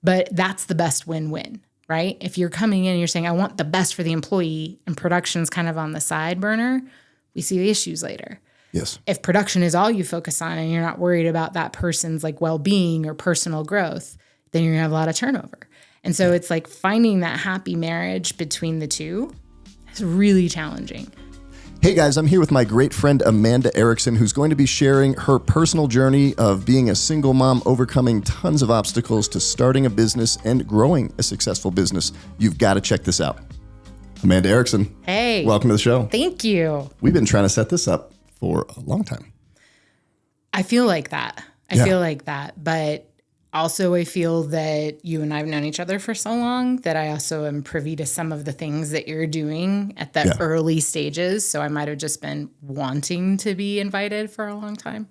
But that's the best win-win, right? If you're coming in and you're saying, I want the best for the employee, and production's kind of on the side burner, we see the issues later. Yes. If production is all you focus on and you're not worried about that person's like well-being or personal growth, then you're gonna have a lot of turnover. And so it's like finding that happy marriage between the two is really challenging. Hey guys, I'm here with my great friend Amanda Ericson, who's going to be sharing her personal journey of being a single mom, overcoming tons of obstacles to starting a business and growing a successful business. You've got to check this out. Amanda Ericson. Hey. Welcome to the show. Thank you. We've been trying to set this up for a long time. I feel like that. But also I feel that you and I have known each other for so long that I also am privy to some of the things that you're doing at the early stages. So I might have just been wanting to be invited for a long time.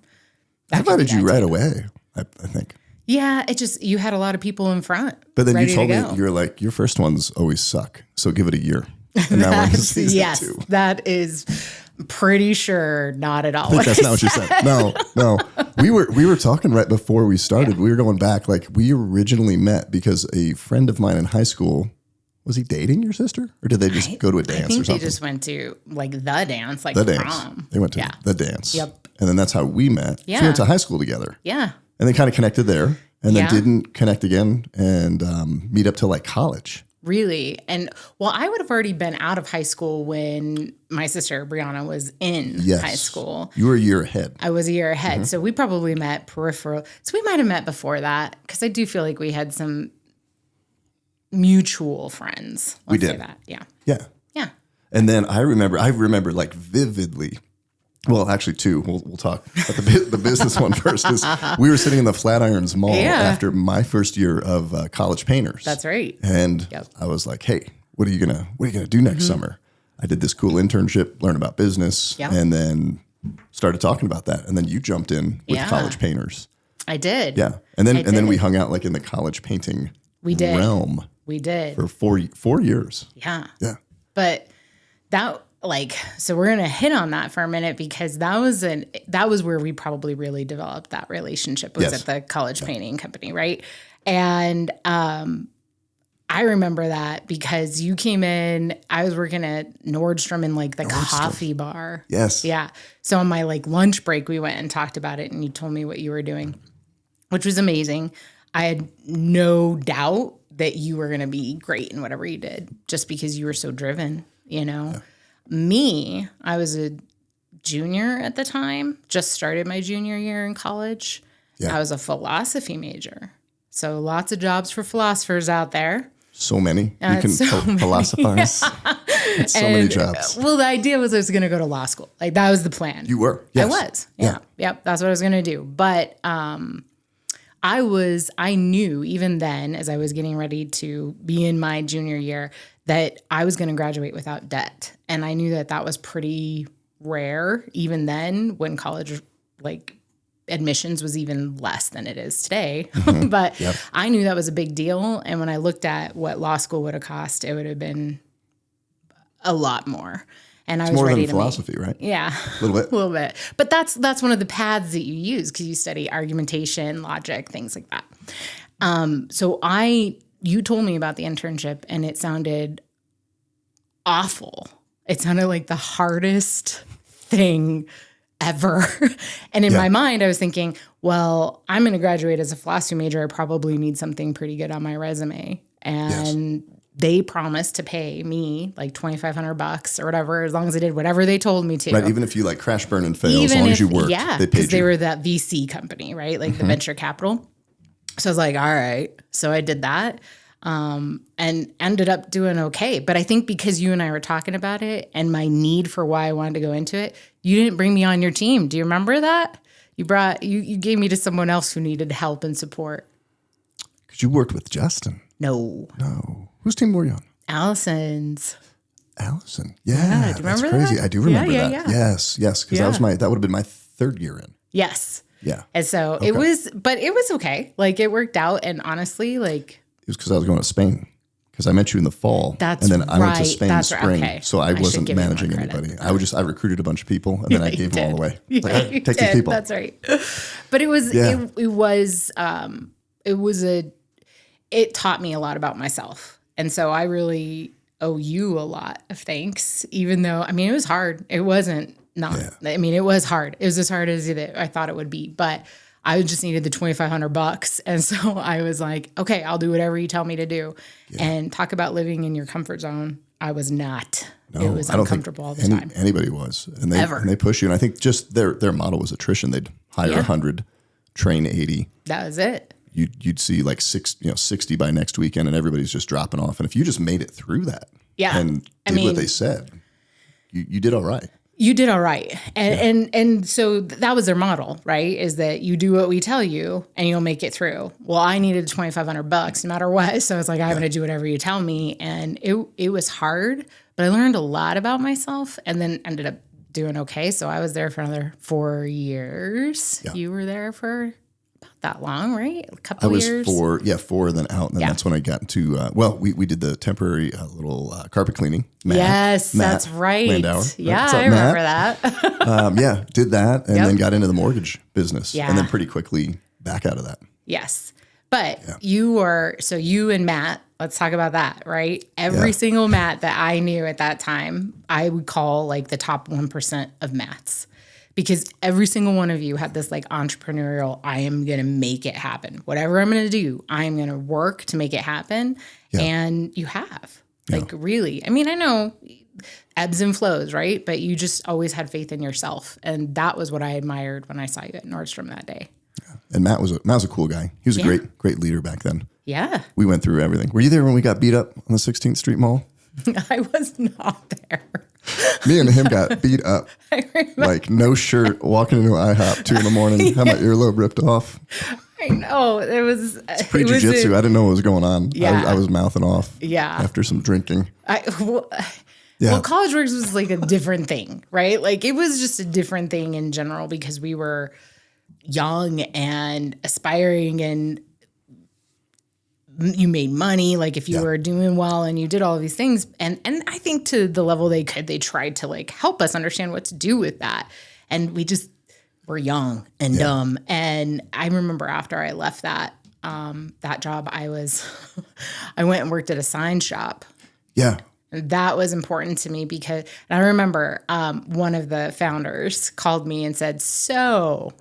I invited you right away, I think. Yeah, you had a lot of people in front. But then you told me, you're like, your first ones always suck. So give it a year. And now we're in season 2. That is pretty sure not at all. I think that's not what you said. No. We were talking right before we started. Yeah. We were going back, like we originally met because a friend of mine in high school, was he dating your sister? Or did they just go to a dance or something? I think they just went to like the dance, like the prom. Dance. They went to the dance. Yep. And then that's how we met. Yeah. So we went to high school together. Yeah. And they kind of connected there and then didn't connect again and meet up till like college. Really? And well, I would have already been out of high school when my sister Brianna was in high school. You were a year ahead. I was a year ahead. Mm-hmm. So we probably met peripheral. So we might have met before that because I do feel like we had some mutual friends. We did. Say that. Yeah. Yeah. Yeah. And then I remember like vividly. Well, actually, 2. We'll talk about the business one first. Is we were sitting in the Flatirons Mall after my first year of college painters. That's right. And I was like, "Hey, what are you gonna do next summer?" I did this cool internship, learn about business, and then started talking about that. And then you jumped in with college painters. I did. Yeah, and then we hung out like in the college painting realm. We did for 4 years. Yeah. Yeah. But that. So we're going to hit on that for a minute because that was where we probably really developed that relationship was at the college painting company. Right. And, I remember that because you came in, I was working at Nordstrom in like the coffee bar. Yes. Yeah. So on my like lunch break, we went and talked about it and you told me what you were doing, which was amazing. I had no doubt that you were going to be great in whatever you did just because you were so driven, you know? Yeah. Me, I was a junior at the time, just started my junior year in college. Yeah. I was a philosophy major. So lots of jobs for philosophers out there. So many. You can philosophize. Yeah. So many jobs. Well, the idea was I was going to go to law school. Like that was the plan. You were? Yes. I was. Yeah. Yep. That's what I was going to do. But I knew even then as I was getting ready to be in my junior year that I was going to graduate without debt. And I knew that was pretty rare even then when college like admissions was even less than it is today. Mm-hmm. But I knew that was a big deal. And when I looked at what law school would have cost, it would have been a lot more. And I was ready to philosophy, right? Yeah. A little bit. But that's one of the paths that you use because you study argumentation, logic, things like that. So you told me about the internship and it sounded awful. It sounded like the hardest thing ever. And in my mind, I was thinking, well, I'm going to graduate as a philosophy major. I probably need something pretty good on my resume. And they promised to pay me like $2,500 or whatever, as long as I did whatever they told me to. Right. Even if you like crash, burn, and fail, as long as you worked, they paid you. Because they were that VC company, right? Like the venture capital. So I was like, all right. So I did that and ended up doing okay. But I think because you and I were talking about it and my need for why I wanted to go into it, you didn't bring me on your team. Do you remember that? You gave me to someone else who needed help and support. Because you worked with Justin. No. Whose team were you on? Allison's. Allison. Yeah. Do you remember that's crazy. that? I do remember that. Yeah. Yes. Because that would have been my 3rd year in. Yes. Yeah. And so it was okay. Like it worked out. And honestly, like. It was because I was going to Spain. Because I met you in the fall. And then I went to Spain in spring. Okay. So I wasn't managing anybody. I recruited a bunch of people and then I gave them all away. Like, take these people. That's right. But it was it taught me a lot about myself. And so I really owe you a lot of thanks, even though, I mean, it was hard. It wasn't not, I mean, it was hard. It was as hard as I thought it would be, but I just needed the $2,500. And so I was like, okay, I'll do whatever you tell me to do. And talk about living in your comfort zone. I was not. No, it was uncomfortable all the time. Anybody was. And they push you. And I think just their model was attrition. They'd hire 100, train 80. That was it. You'd see like 60 by next weekend, and everybody's just dropping off. And if you just made it through that and did what they said, you did all right. You did all right. And so that was their model, right? Is that you do what we tell you and you'll make it through. Well, I needed $2,500 no matter what. So it's like, I'm going to do whatever you tell me. And it was hard, but I learned a lot about myself and then ended up doing okay. So I was there for another 4 years. Yeah. You were there for about that long, right? A couple of years. I was 4, then out. And then that's when I got into, we did the temporary little carpet cleaning. Matt, that's right. Landauer. Yeah, I remember that. Did that and then got into the mortgage business. Yeah. And then pretty quickly back out of that. Yes. But you and Matt, let's talk about that, right? Every single Matt that I knew at that time, I would call like the top 1% of Matts. Because every single one of you had this like entrepreneurial, I am going to make it happen. Whatever I'm going to do, I'm going to work to make it happen. Yeah. And you have. Like really. I mean, I know ebbs and flows, right? But you just always had faith in yourself. And that was what I admired when I saw you at Nordstrom that day. Yeah. And Matt was a cool guy. He was a great leader back then. Yeah. We went through everything. Were you there when we got beat up on the 16th Street Mall? I was not there. Me and him got beat up. Like no shirt, walking into IHOP 2 a.m. Had my earlobe ripped off. I know. It's pre-jiu-jitsu. I didn't know what was going on. Yeah. I was mouthing off. Yeah. After some drinking. Well, College Works was like a different thing, right? Like it was just a different thing in general because we were young and aspiring and you made money, like if you were doing well and you did all of these things. And I think to the level they could, they tried to like help us understand what to do with that. And we just were young and dumb. And I remember after I left that job, I went and worked at a sign shop. Yeah. And that was important to me because I remember one of the founders called me and said, so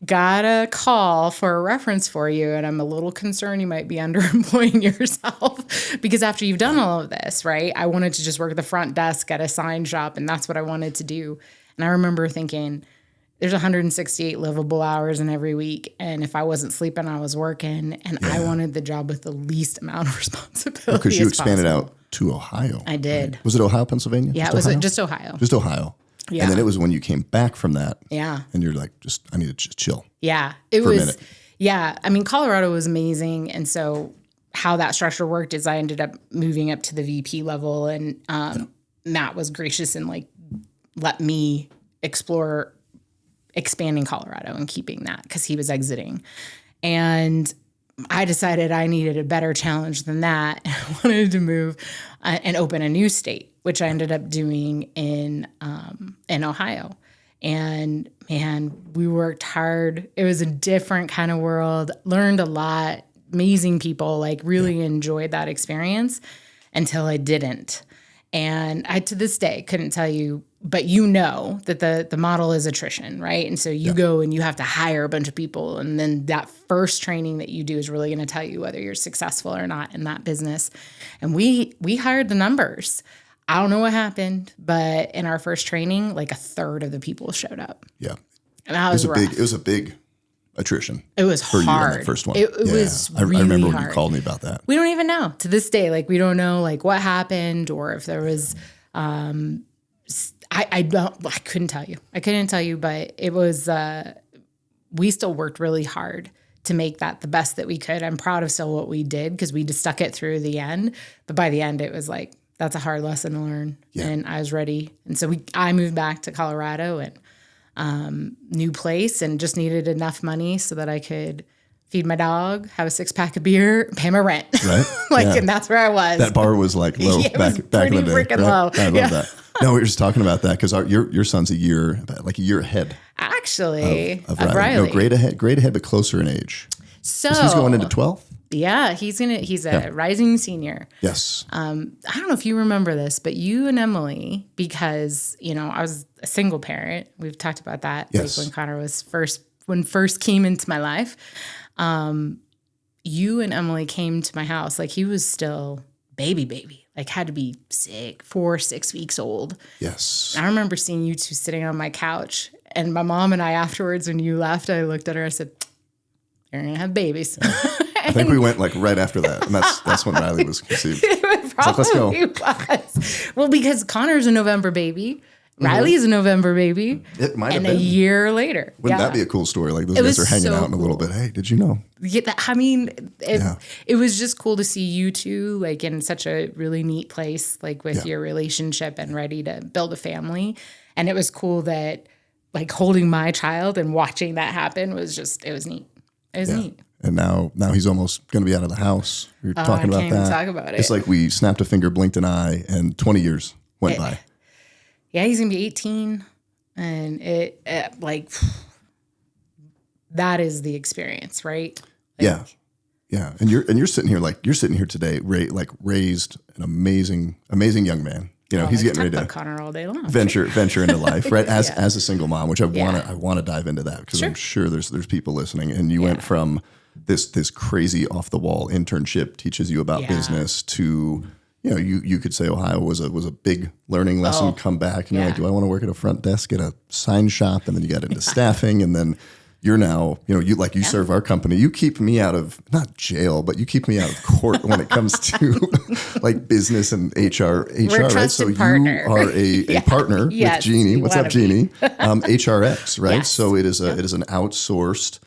got a call for a reference for you, and I'm a little concerned you might be underemploying yourself because after you've done all of this, right, I wanted to just work at the front desk at a sign shop, and that's what I wanted to do. And I remember thinking, there's 168 livable hours in every week, and if I wasn't sleeping, I was working, and I wanted the job with the least amount of responsibility because you expanded out to Ohio. I did. Right? Was it Ohio, Pennsylvania? Yeah, just Ohio. Just Ohio. Yeah. And then it was when you came back from that. Yeah. And you're like, I need to just chill. Yeah. It was. A minute. Yeah. I mean, Colorado was amazing. And so how that structure worked is I ended up moving up to the VP level, and Matt was gracious and like let me explore expanding Colorado and keeping that because he was exiting. And I decided I needed a better challenge than that. I wanted to move and open a new state, which I ended up doing in Ohio. And man, we worked hard. It was a different kind of world, learned a lot, amazing people, like really enjoyed that experience until I didn't. And I, to this day, couldn't tell you, but you know that the model is attrition, right? And so you go and you have to hire a bunch of people. And then that first training that you do is really going to tell you whether you're successful or not in that business. And we hired the numbers. I don't know what happened, but in our first training, like a third of the people showed up. Yeah. And that was rough. It was a big attrition. It was for hard. you on that first one. It was really I remember hard. When you called me about that. We don't even know to this day. Like we don't know like what happened or if there was, I couldn't tell you. I couldn't tell you, but it was, we still worked really hard to make that the best that we could. I'm proud of still what we did because we just stuck it through the end. But by the end, it was like, that's a hard lesson to learn. Yeah. And I was ready. And so I moved back to Colorado and new place and just needed enough money so that I could feed my dog, have a 6-pack of beer, pay my rent. Right. And that's where I was. That bar was like low back in the day. Freaking low. I love that. No, we were just talking about that because your son's a year ahead. Actually, of Riley. No, great ahead, but closer in age. So he's going into 12th. Yeah, he's a rising senior. Yes. I don't know if you remember this, but you and Emily, because, I was a single parent. We've talked about that. Yes. Like when Connor was first came into my life. You and Emily came to my house. Like he was still baby, like had to be 6 weeks old. Yes. I remember seeing you two sitting on my couch, and my mom and I afterwards, when you left, I looked at her, I said, "You're going to have babies." I think we went like right after that. And that's when Riley was conceived. It probably was. Well, because Connor's a November baby. Riley's a November baby. It might have been. And a year later. Wouldn't that be a cool story? Like those guys are hanging out in a little bit. Hey, did you know? Yeah, it was just cool to see you two like in such a really neat place, like with your relationship and ready to build a family. And it was cool that like holding my child and watching that happen it was neat. It was neat. And now he's almost going to be out of the house. We were talking about that. I can't even talk about it. It's like we snapped a finger, blinked an eye, and 20 years went by. Yeah, he's going to be 18. And it that is the experience, right? Like, yeah. And you're sitting here today, raised an amazing young man. He's getting ready to Connor all day long. venture into life, right? As a single mom, which I want to dive into that because I'm sure there's people listening. And you went from this crazy off the wall internship teaches you about business to you could say Ohio was a big learning lesson. Come back and you're like, do I want to work at a front desk at a sign shop? And then you got into staffing, and then you're now, you serve our company. You keep me out of not jail, but you keep me out of court when it comes to like business and HR, right? So partner. You are a partner with Jeannie. What's up, Jeannie? HRX, right? Yes. So it is an outsourced,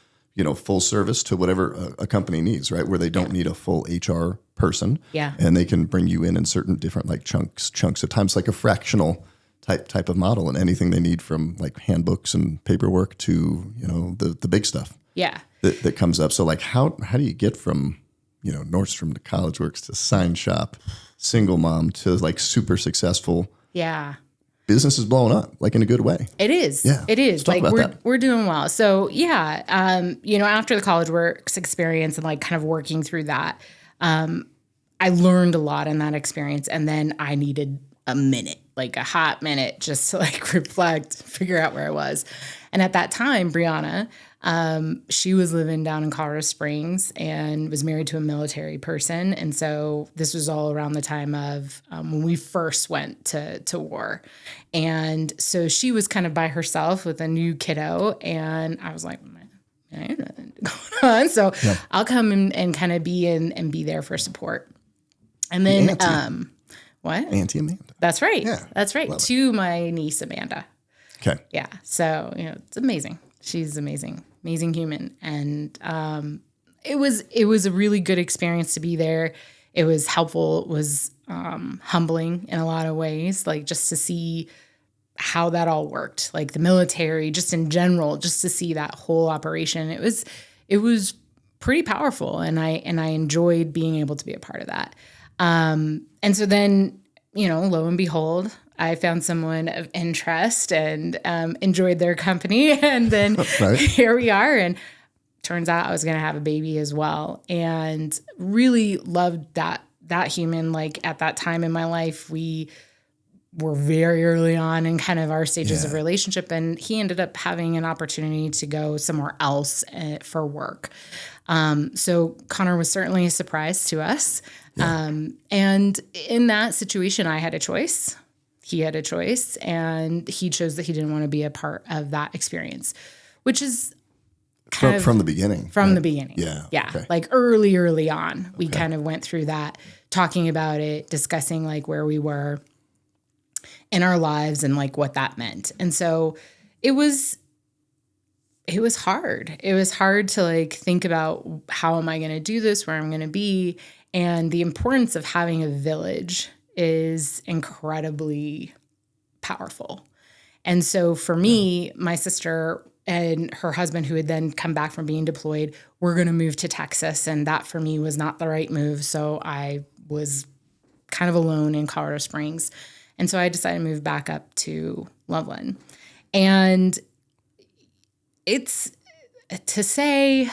full service to whatever a company needs, right? Where they don't need a full HR person. Yeah. And they can bring you in certain different like chunks of times, like a fractional type of model, and anything they need from like handbooks and paperwork to, the big stuff. Yeah. That comes up. So like how do you get from, Nordstrom to College Works to Sign Shop, single mom to like super successful? Yeah. Business is blowing up like in a good way. It is. Yeah. It is. Let's talk about that. We're doing well. So yeah, after the College Works experience and like kind of working through that, I learned a lot in that experience, and then I needed a minute, like a hot minute, just to like reflect, figure out where I was. And at that time, Brianna, she was living down in Colorado Springs and was married to a military person. And so this was all around the time of when we first went to war. And so she was kind of by herself with a new kiddo. And I was like, I ain't nothing going on. So I'll come and kind of be there for support. And then, what? Auntie Amanda. That's right. Yeah. That's right. To my niece, Amanda. Okay. Yeah. So, it's amazing. She's amazing human. And it was a really good experience to be there. It was helpful. It was humbling in a lot of ways, like just to see how that all worked, like the military, just in general, just to see that whole operation. It was pretty powerful, and I enjoyed being able to be a part of that. And so then, lo and behold, I found someone of interest and enjoyed their company. And then Here we are. And turns out I was going to have a baby as well. And really loved that human. Like at that time in my life, we were very early on in kind of our stages of relationship. And he ended up having an opportunity to go somewhere else for work. So Connor was certainly a surprise to us. Yeah. And in that situation, I had a choice. He had a choice, and he chose that he didn't want to be a part of that experience, which is from the beginning. From the beginning. Yeah. Yeah. Okay. Like early on, we kind of went through that, talking about it, discussing like where we were in our lives and like what that meant. And so it was hard. It was hard to like think about how am I going to do this, where I'm going to be. And the importance of having a village is incredibly powerful. And so for me, my sister and her husband, who had then come back from being deployed, were going to move to Texas. And that for me was not the right move. So I was kind of alone in Colorado Springs. And so I decided to move back up to Loveland. And it's to say,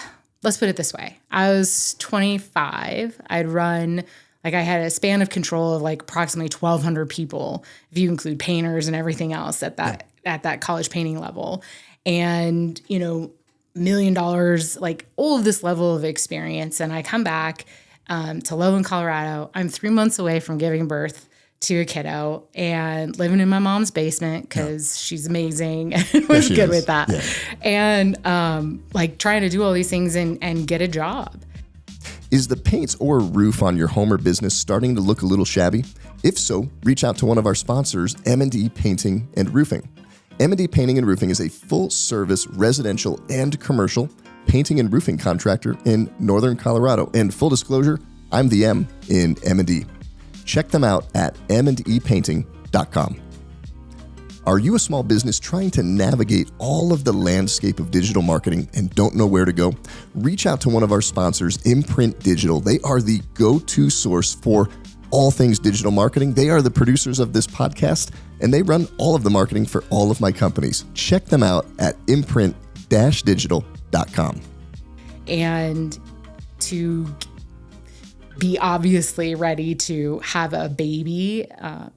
let's put it this way. I was 25. I'd run, like I had a span of control of like approximately 1,200 people, if you include painters and everything else at that college painting level. And, you know, $1 million, like all of this level of experience. And I come back to Loveland, Colorado. I'm 3 months away from giving birth to a kiddo and living in my mom's basement because she's amazing and was good with that. Yeah. And like trying to do all these things and get a job. Is the paints or roof on your home or business starting to look a little shabby? If so, reach out to one of our sponsors, M&D Painting and Roofing. M&D Painting and Roofing is a full-service residential and commercial painting and roofing contractor in Northern Colorado. And full disclosure, I'm the M in M&D. Check them out at mdepainting.com. Are you a small business trying to navigate all of the landscape of digital marketing and don't know where to go? Reach out to one of our sponsors, Imprint Digital. They are the go-to source for all things digital marketing. They are the producers of this podcast, and they run all of the marketing for all of my companies. Check them out at imprint-digital.com. And to be obviously ready to have a baby,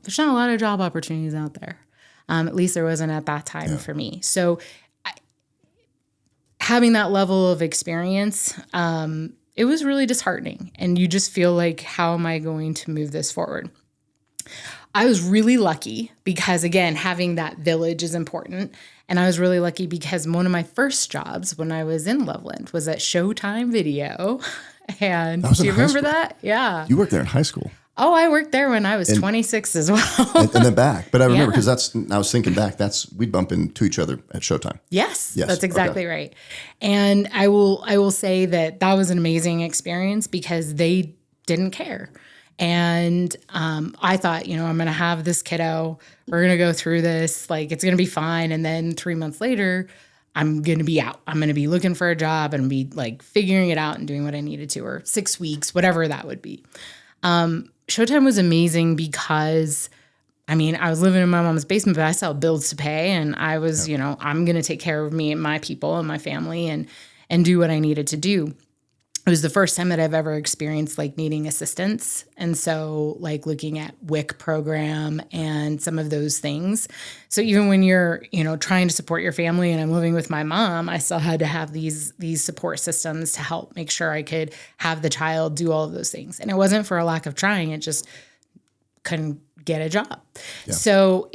there's not a lot of job opportunities out there. At least there wasn't at that time for me. So having that level of experience, it was really disheartening. And you just feel like, how am I going to move this forward? I was really lucky because, again, having that village is important. And I was really lucky because one of my first jobs when I was in Loveland was at Showtime Video. And do you remember that? Yeah. You worked there in high school. Oh, I worked there when I was 26 as well. and then back. But I remember because I was thinking back, we'd bump into each other at Showtime. Yes, that's exactly right. And I will say that was an amazing experience because they didn't care. And I thought, you know, I'm going to have this kiddo. We're going to go through this. Like, it's going to be fine. And then 3 months later, I'm going to be out. I'm going to be looking for a job and be like figuring it out and doing what I needed to, or 6 weeks, whatever that would be. Showtime was amazing because, I mean, I was living in my mom's basement, but I still had bills to pay. And I was, you know, I'm going to take care of me and my people and my family and do what I needed to do. It was the first time that I've ever experienced like needing assistance. And so like looking at WIC program and some of those things. So even when you're, you know, trying to support your family and I'm living with my mom, I still had to have these support systems to help make sure I could have the child do all of those things. And it wasn't for a lack of trying. It just couldn't get a job. Yeah. So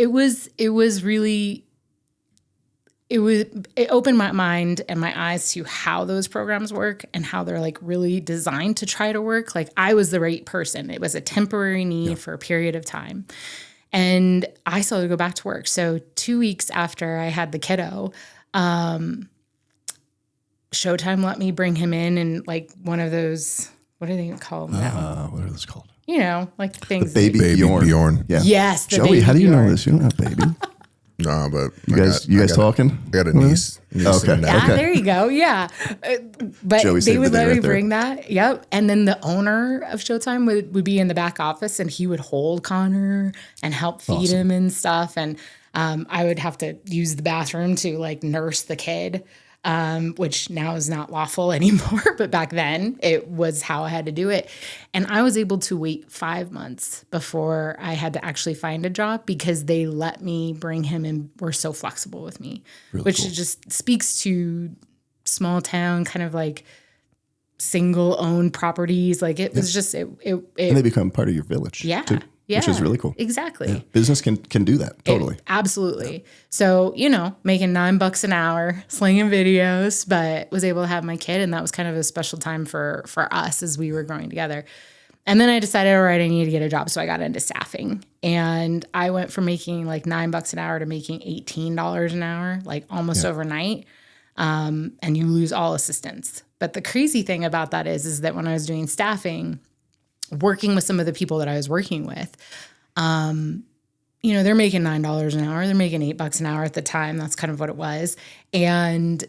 it opened my mind and my eyes to how those programs work and how they're like really designed to try to work. Like I was the right person. It was a temporary need for a period of time. And I still had to go back to work. So 2 weeks after I had the kiddo, Showtime let me bring him in like one of those, what do they call them now? What are those called? You know, like things. The baby Bjorn. Yeah. Yes. Joey, how do you know this? You don't have a baby. No, but you guys talking? I got a niece. Okay. There you go. Yeah. But Joey they would let me right bring that. Yep. And then the owner of Showtime would be in the back office and he would hold Connor and help feed him and stuff. And I would have to use the bathroom to like nurse the kid, which now is not lawful anymore. But back then it was how I had to do it. And I was able to wait 5 months before I had to actually find a job because they let me bring him and were so flexible with me, which just speaks to small town kind of like single owned properties. Like it was just, and they become part of your village. Yeah. Too. Yeah, which is really cool. Exactly. Yeah. Business can do that. Totally. Absolutely. Yeah. So, you know, making $9 an hour, slinging videos, but was able to have my kid. And that was kind of a special time for us as we were growing together. And then I decided, all right, I need to get a job. So I got into staffing and I went from making like $9 an hour to making $18 an hour, like almost overnight. And you lose all assistance. But the crazy thing about that is that when I was doing staffing, working with some of the people that I was working with, you know, they're making $9 an hour. They're making $8 an hour at the time. That's kind of what it was. And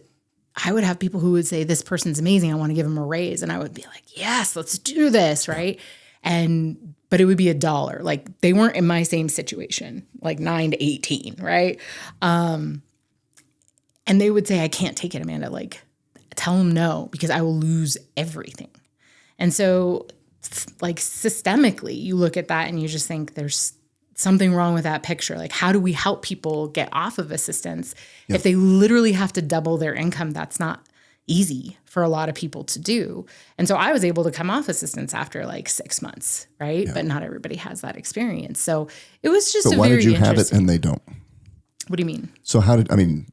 I would have people who would say, this person's amazing. I want to give them a raise. And I would be like, yes, let's do this. Right. But it would be $1. Like they weren't in my same situation, like 9 to 18. Right. And they would say, I can't take it, Amanda. Like tell them no, because I will lose everything. And so like systemically, you look at that and you just think there's something wrong with that picture. Like, how do we help people get off of assistance if they literally have to double their income? That's not easy for a lot of people to do. And so I was able to come off assistance after like 6 months, right? But not everybody has that experience. So it was just But why did you have it and they don't? What do you mean? So how did, I mean,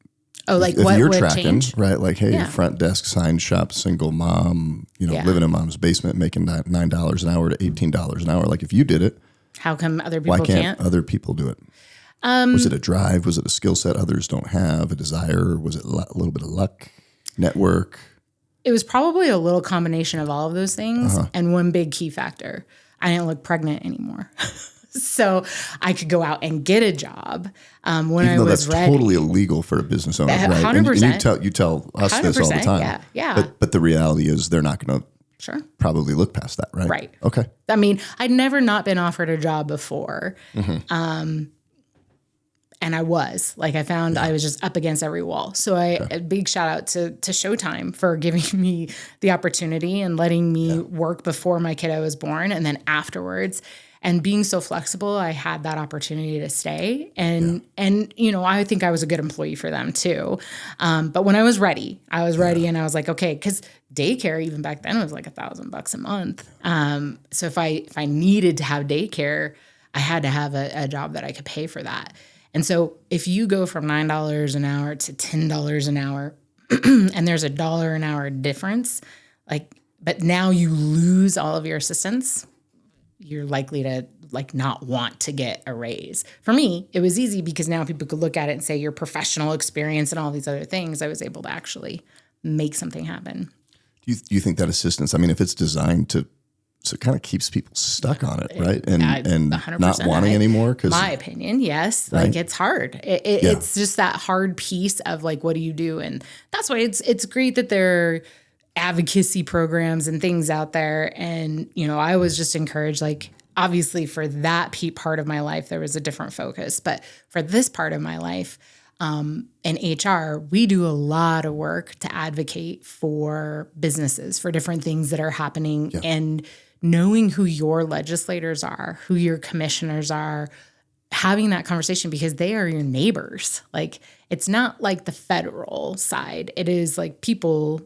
Oh, like if what you're would tracking, change? right? Like, hey, front desk, sign shop, single mom, living in mom's basement, making $9 an hour to $18 an hour. Like if you did it, How come other people why can't can't? other people do it? Was it a drive? Was it a skill set others don't have? A desire? Was it a little bit of luck? Network? It was probably a little combination of all of those things. And one big key factor, I didn't look pregnant anymore. So I could go out and get a job when Even I though was that's ready. totally illegal for a business owner, right? 100%. And you tell us this all the 100%, time. yeah. But the reality is they're not going to Sure. probably look past that, right? Right. Okay. I mean, I'd never not been offered a job before. And I was like, I found I was just up against every wall. So a big shout out to Showtime for giving me the opportunity and letting me work before my kiddo was born and then afterwards. And being so flexible, I had that opportunity to stay. And I think I was a good employee for them too. But when I was ready and I was like, okay, because daycare even back then was like $1,000 a month. So if I needed to have daycare, I had to have a job that I could pay for that. And so if you go from $9 an hour to $10 an hour, and there's $1 an hour difference, but now you lose all of your assistance, you're likely to not want to get a raise. For me, it was easy because now people could look at it and say your professional experience and all these other things, I was able to actually make something happen. Do you think that assistance, I mean, if it's designed to, so it kind of keeps people stuck on it, right? And 100%. not wanting anymore? My opinion, yes. Right? Like it's hard. It's just that hard piece of like, what do you do? And that's why it's great that there are advocacy programs and things out there. And, I was just encouraged, like, obviously for that part of my life, there was a different focus. But for this part of my life, in HR, we do a lot of work to advocate for businesses, for different things that are happening, and knowing who your legislators are, who your commissioners are, having that conversation because they are your neighbors. Like, it's not like the federal side. It is like people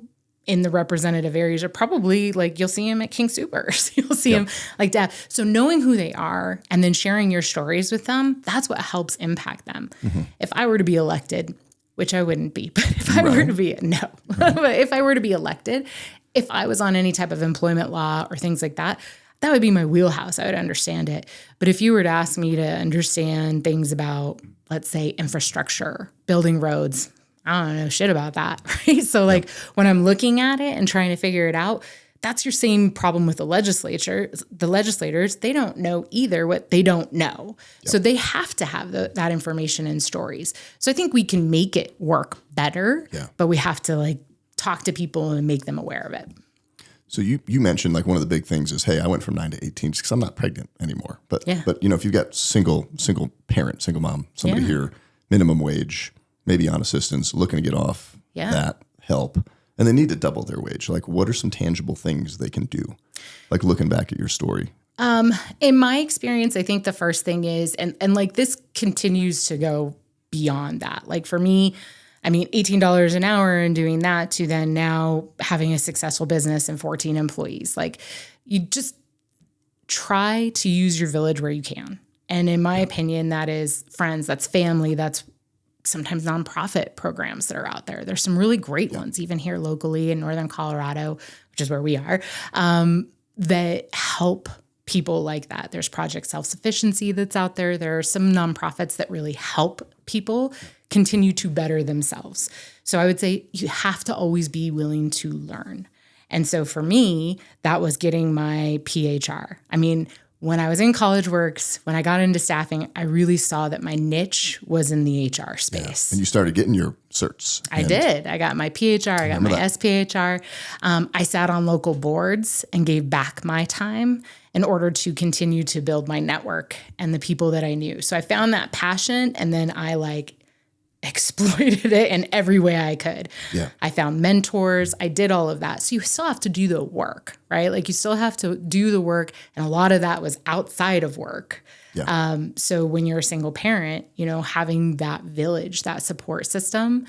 in the representative areas are probably like, you'll see them at King Soopers. You'll see them like that. So knowing who they are and then sharing your stories with them, that's what helps impact them. If I were to be elected, which I wouldn't be, but if I were to be, but if I were to be elected, if I was on any type of employment law or things like that, that would be my wheelhouse. I would understand it. But if you were to ask me to understand things about, let's say, infrastructure, building roads, I don't know shit about that, right? So like when I'm looking at it and trying to figure it out, that's your same problem with the legislature. The legislators, they don't know either what they don't know. So they have to have that information and stories. So I think we can make it work better, but we have to like talk to people and make them aware of it. So you mentioned like one of the big things is, hey, I went from 9 to 18 because I'm not pregnant anymore. But if you've got single parent, single mom, somebody here, minimum wage, maybe on assistance, looking to get off that help, and they need to double their wage. Like, what are some tangible things they can do? Like looking back at your story. In my experience, I think the first thing is, and like this continues to go beyond that. Like for me, I mean, $18 an hour and doing that to then now having a successful business and 14 employees. Like you just try to use your village where you can. And in my opinion, that is friends, that's family, that's sometimes nonprofit programs that are out there. There's some really great ones, even here locally in Northern Colorado, which is where we are, that help people like that. There's Project Self-Sufficiency that's out there. There are some nonprofits that really help people continue to better themselves. So I would say you have to always be willing to learn. And so for me, that was getting my PHR. I mean, when I was in College Works, when I got into staffing, I really saw that my niche was in the HR space. And you started getting your certs. I did. I got my PHR. I got my SPHR. I sat on local boards and gave back my time in order to continue to build my network and the people that I knew. So I found that passion, and then I exploited it in every way I could. Yeah. I found mentors. I did all of that. So you still have to do the work, right? Like you still have to do the work. And a lot of that was outside of work. Yeah. So when you're a single parent, having that village, that support system,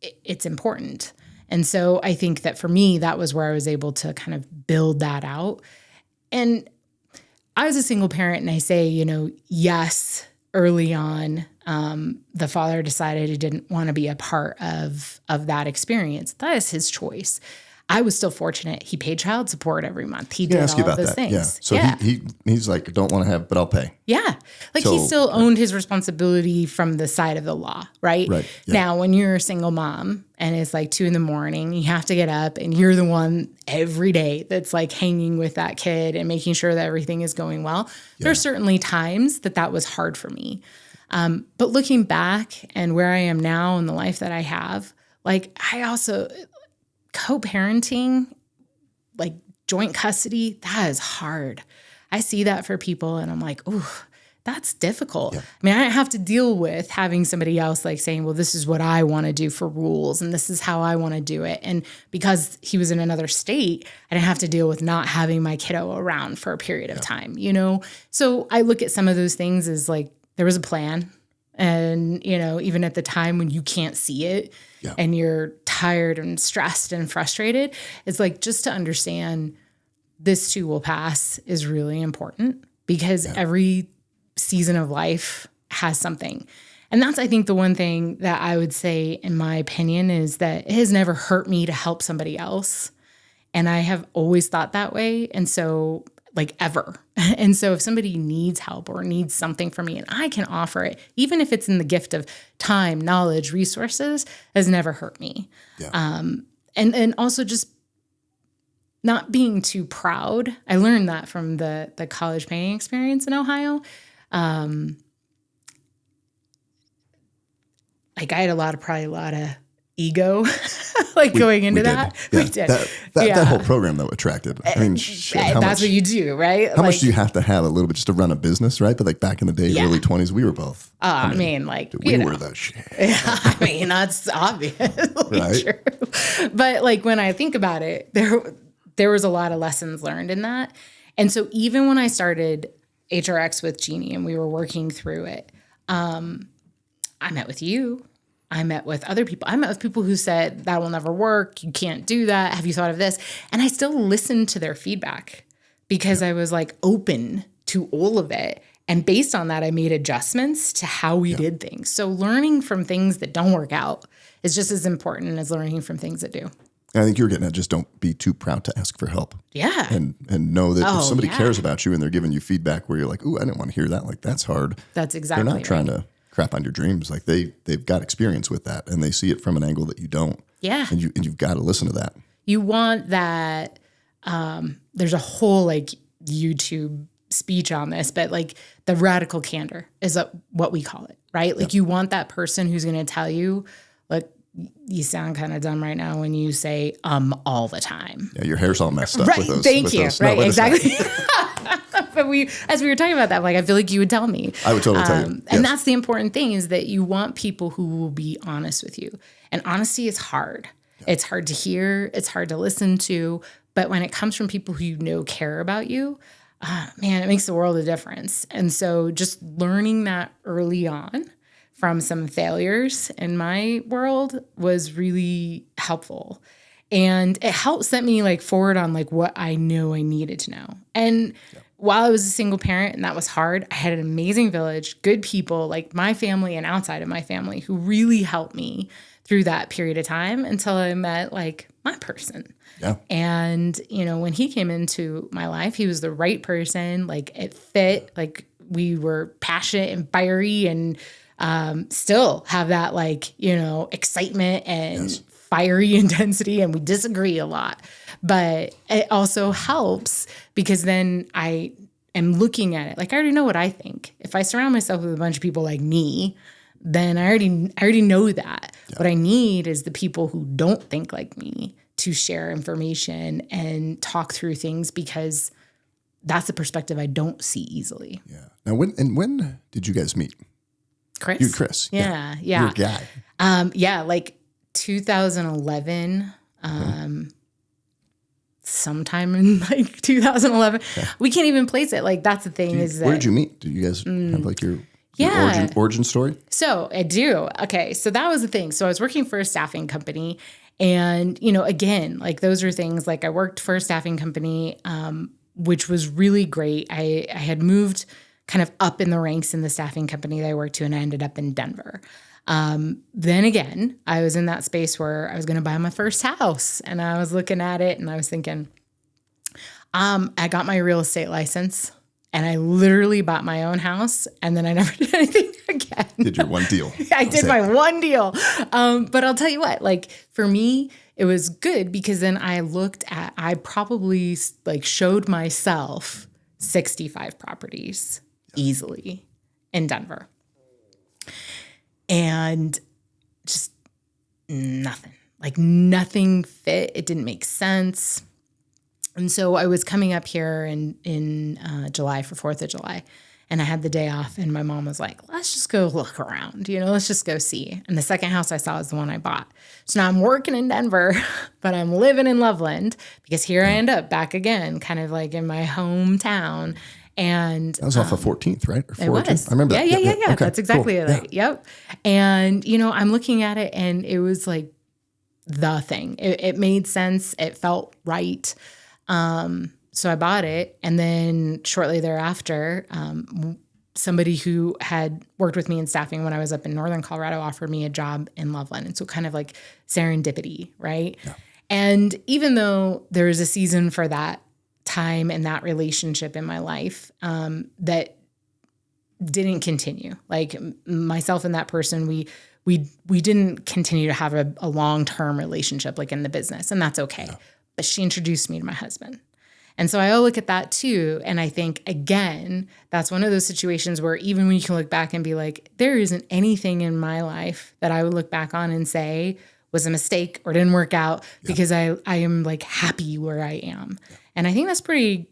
it's important. And so I think that for me, that was where I was able to kind of build that out. And I was a single parent, and I say, yes, early on, the father decided he didn't want to be a part of that experience. That is his choice. I was still fortunate. He paid child support every month. He did all of those things. Yeah. So he's like, don't want to have, but I'll pay. Yeah. Like he still owned his responsibility from the side of the law, right? Right. Yeah. Now, when you're a single mom and it's like 2 a.m, you have to get up and you're the one every day that's like hanging with that kid and making sure that everything is going well. Yeah. There are certainly times that was hard for me. But looking back and where I am now and the life that I have, like I also... co-parenting, like joint custody, that is hard. I see that for people and I'm like, ooh, that's difficult. Yeah. I mean, I have to deal with having somebody else like saying, well, this is what I want to do for rules and this is how I want to do it. And because he was in another state, I didn't have to deal with not having my kiddo around for a period of time, So I look at some of those things as like, there was a plan. And, even at the time when you can't see it and you're tired and stressed and frustrated, it's like just to understand this too will pass is really important because every season of life has something. And that's, I think, the one thing that I would say, in my opinion, is that it has never hurt me to help somebody else. And I have always thought that way. And so like ever. And so if somebody needs help or needs something from me and I can offer it, even if it's in the gift of time, knowledge, resources, has never hurt me. Yeah. And also just not being too proud. I learned that from the college painting experience in Ohio. Like I had probably a lot of ego, going into that. Yeah. We did. That whole program though attracted. I mean, that's what you do, right? How much do you have to have a little bit just to run a business, right? But like back in the day, early 20s, we were both. We were the shit. That's obviously right? True. But like when I think about it, there was a lot of lessons learned in that. And so even when I started HRX with Jeannie and we were working through it, I met with you. I met with other people. I met with people who said, that will never work. You can't do that. Have you thought of this? And I still listened to their feedback because I was like open to all of it. And based on that, I made adjustments to how we did things. So learning from things that don't work out is just as important as learning from things that do. And I think you're getting at just don't be too proud to ask for help. Yeah. And know that if somebody cares about you and they're giving you feedback where you're like, ooh, I didn't want to hear that. Like, that's hard. That's exactly They're not trying to crap on your dreams. Like they've got experience with that and they see it from an angle that you don't. Yeah. And you've got to listen to that. You want that. There's a whole like YouTube speech on this, but like the radical candor is what we call it, right? Like you want that person who's going to tell you, look, you sound kind of dumb right now when you say all the time. Yeah, your hair's all messed up right. with those. Thank you. Right, exactly. But as we were talking about that, like I feel like you would tell me. I would totally tell you. Yes. And that's the important thing is that you want people who will be honest with you. And honesty is hard. Yeah. It's hard to hear. It's hard to listen to. But when it comes from people who care about you, man, it makes the world a difference. And so just learning that early on from some failures in my world was really helpful. And it helped set me like forward on like what I knew I needed to know. And while I was a single parent and that was hard, I had an amazing village, good people like my family and outside of my family who really helped me through that period of time until I met like my person. Yeah. And, when he came into my life, he was the right person. Like it fit, like we were passionate and fiery and still have that like, excitement and fiery intensity, and we disagree a lot. But it also helps because then I am looking at it like I already know what I think. If I surround myself with a bunch of people like me, then I already know that. Yeah. What I need is the people who don't think like me to share information and talk through things because that's a perspective I don't see easily. Yeah. Now, when did you guys meet? Chris. You, Chris. Yeah. Your guy. Yeah, like 2011, sometime in like 2011. We can't even place it. Like that's the thing is that. Where did you meet? Did you guys have like your origin story? So I do. Okay. So that was the thing. So I was working for a staffing company and, again, like those are things like I worked for a staffing company, which was really great. I had moved kind of up in the ranks in the staffing company that I worked to, and I ended up in Denver. Then again, I was in that space where I was going to buy my first house and I was looking at it and I was thinking, I got my real estate license and I literally bought my own house and then I never did anything again. Did your one deal. I did my one deal. But I'll tell you what, like for me, it was good because then I probably like showed myself 65 properties easily in Denver. And just nothing fit. It didn't make sense. And so I was coming up here in July for 4th of July and I had the day off and my mom was like, let's just go look around, let's just go see. And the second house I saw is the one I bought. So now I'm working in Denver, but I'm living in Loveland because here I end up back again, kind of like in my hometown. And that was off of 14th, right? Or it was. I remember that. Yeah. Okay, That's exactly cool. right. Yeah. Yep. And, I'm looking at it and it was like the thing. It made sense. It felt right. So I bought it. And then shortly thereafter, somebody who had worked with me in staffing when I was up in Northern Colorado offered me a job in Loveland. And so kind of like serendipity, right? Yeah. And even though there was a season for that time and that relationship in my life that didn't continue. Like myself and that person, we didn't continue to have a long-term relationship like in the business, and that's okay. Yeah. But she introduced me to my husband. And so I look at that too. And I think, again, that's one of those situations where even when you can look back and be like, there isn't anything in my life that I would look back on and say was a mistake or didn't work out because I am like happy where I am. Yeah. And I think that's pretty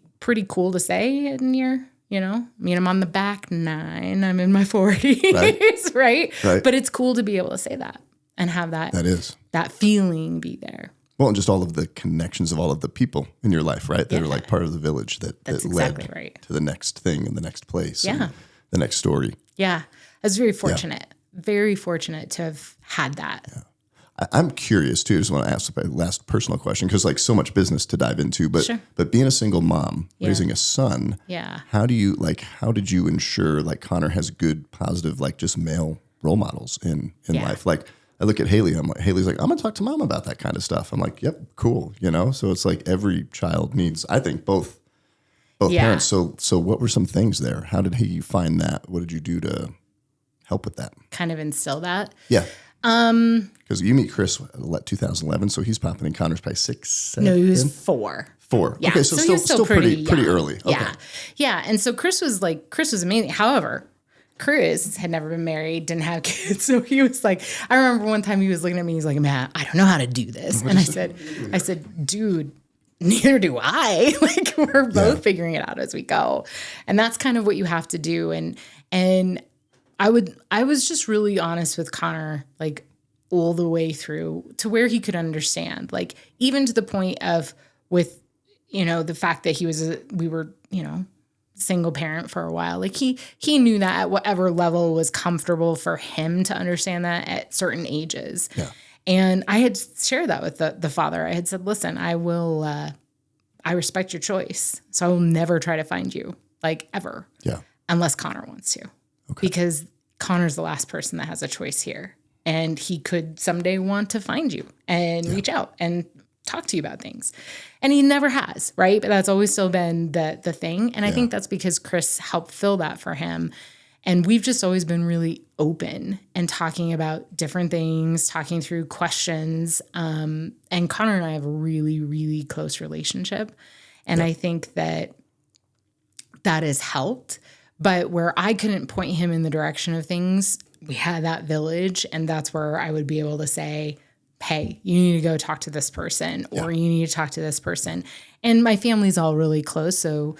cool to say in your, I'm on the back 9, I'm in my 40s, right? But it's cool to be able to say that and have that feeling be there. Well, and just all of the connections of all of the people in your life, right? That are like part of the village that exactly led right. to the next thing and the next place. Yeah. And the next story. Yeah. I was very fortunate to have had that. Yeah. I'm curious too. I just want to ask my last personal question because like so much business to dive into, but being a single mom, raising a son, how did you ensure like Connor has good, positive, like just male role models in life? Like I look at Haley, Haley's like, I'm gonna talk to mom about that kind of stuff. I'm like, yep, cool. So it's like every child needs, I think both parents. So what were some things there? How did he find that? What did you do to help with that? Kind of instill that. Yeah. Because you meet Chris 2011, so he's popping in. Connor's probably 6, 7. No, he was 4. 4. Yeah. Okay, so still pretty early. Okay. Yeah. And so Chris was amazing. However, Chris had never been married, didn't have kids, so he was like, I remember one time he was looking at me, he's like, "Man, I don't know how to do this," and I said, "Dude, neither do I." Like we're both figuring it out as we go, and that's kind of what you have to do. And I was just really honest with Connor, like all the way through to where he could understand, like even to the point of with, the fact that we were, single parent for a while. Like he knew that at whatever level was comfortable for him to understand that at certain ages. Yeah. And I had shared that with the father. I had said, listen, I respect your choice. So I will never try to find you like ever. Yeah. Unless Connor wants to. Okay. Because Connor's the last person that has a choice here. And he could someday want to find you and reach out and talk to you about things. And he never has, right? But that's always still been the thing. And I think that's because Chris helped fill that for him. And we've just always been really open and talking about different things, talking through questions. And Connor and I have a really, really close relationship. And I think that has helped. But where I couldn't point him in the direction of things, we had that village. And that's where I would be able to say, hey, you need to go talk to this person or you need to talk to this person. And my family's all really close. So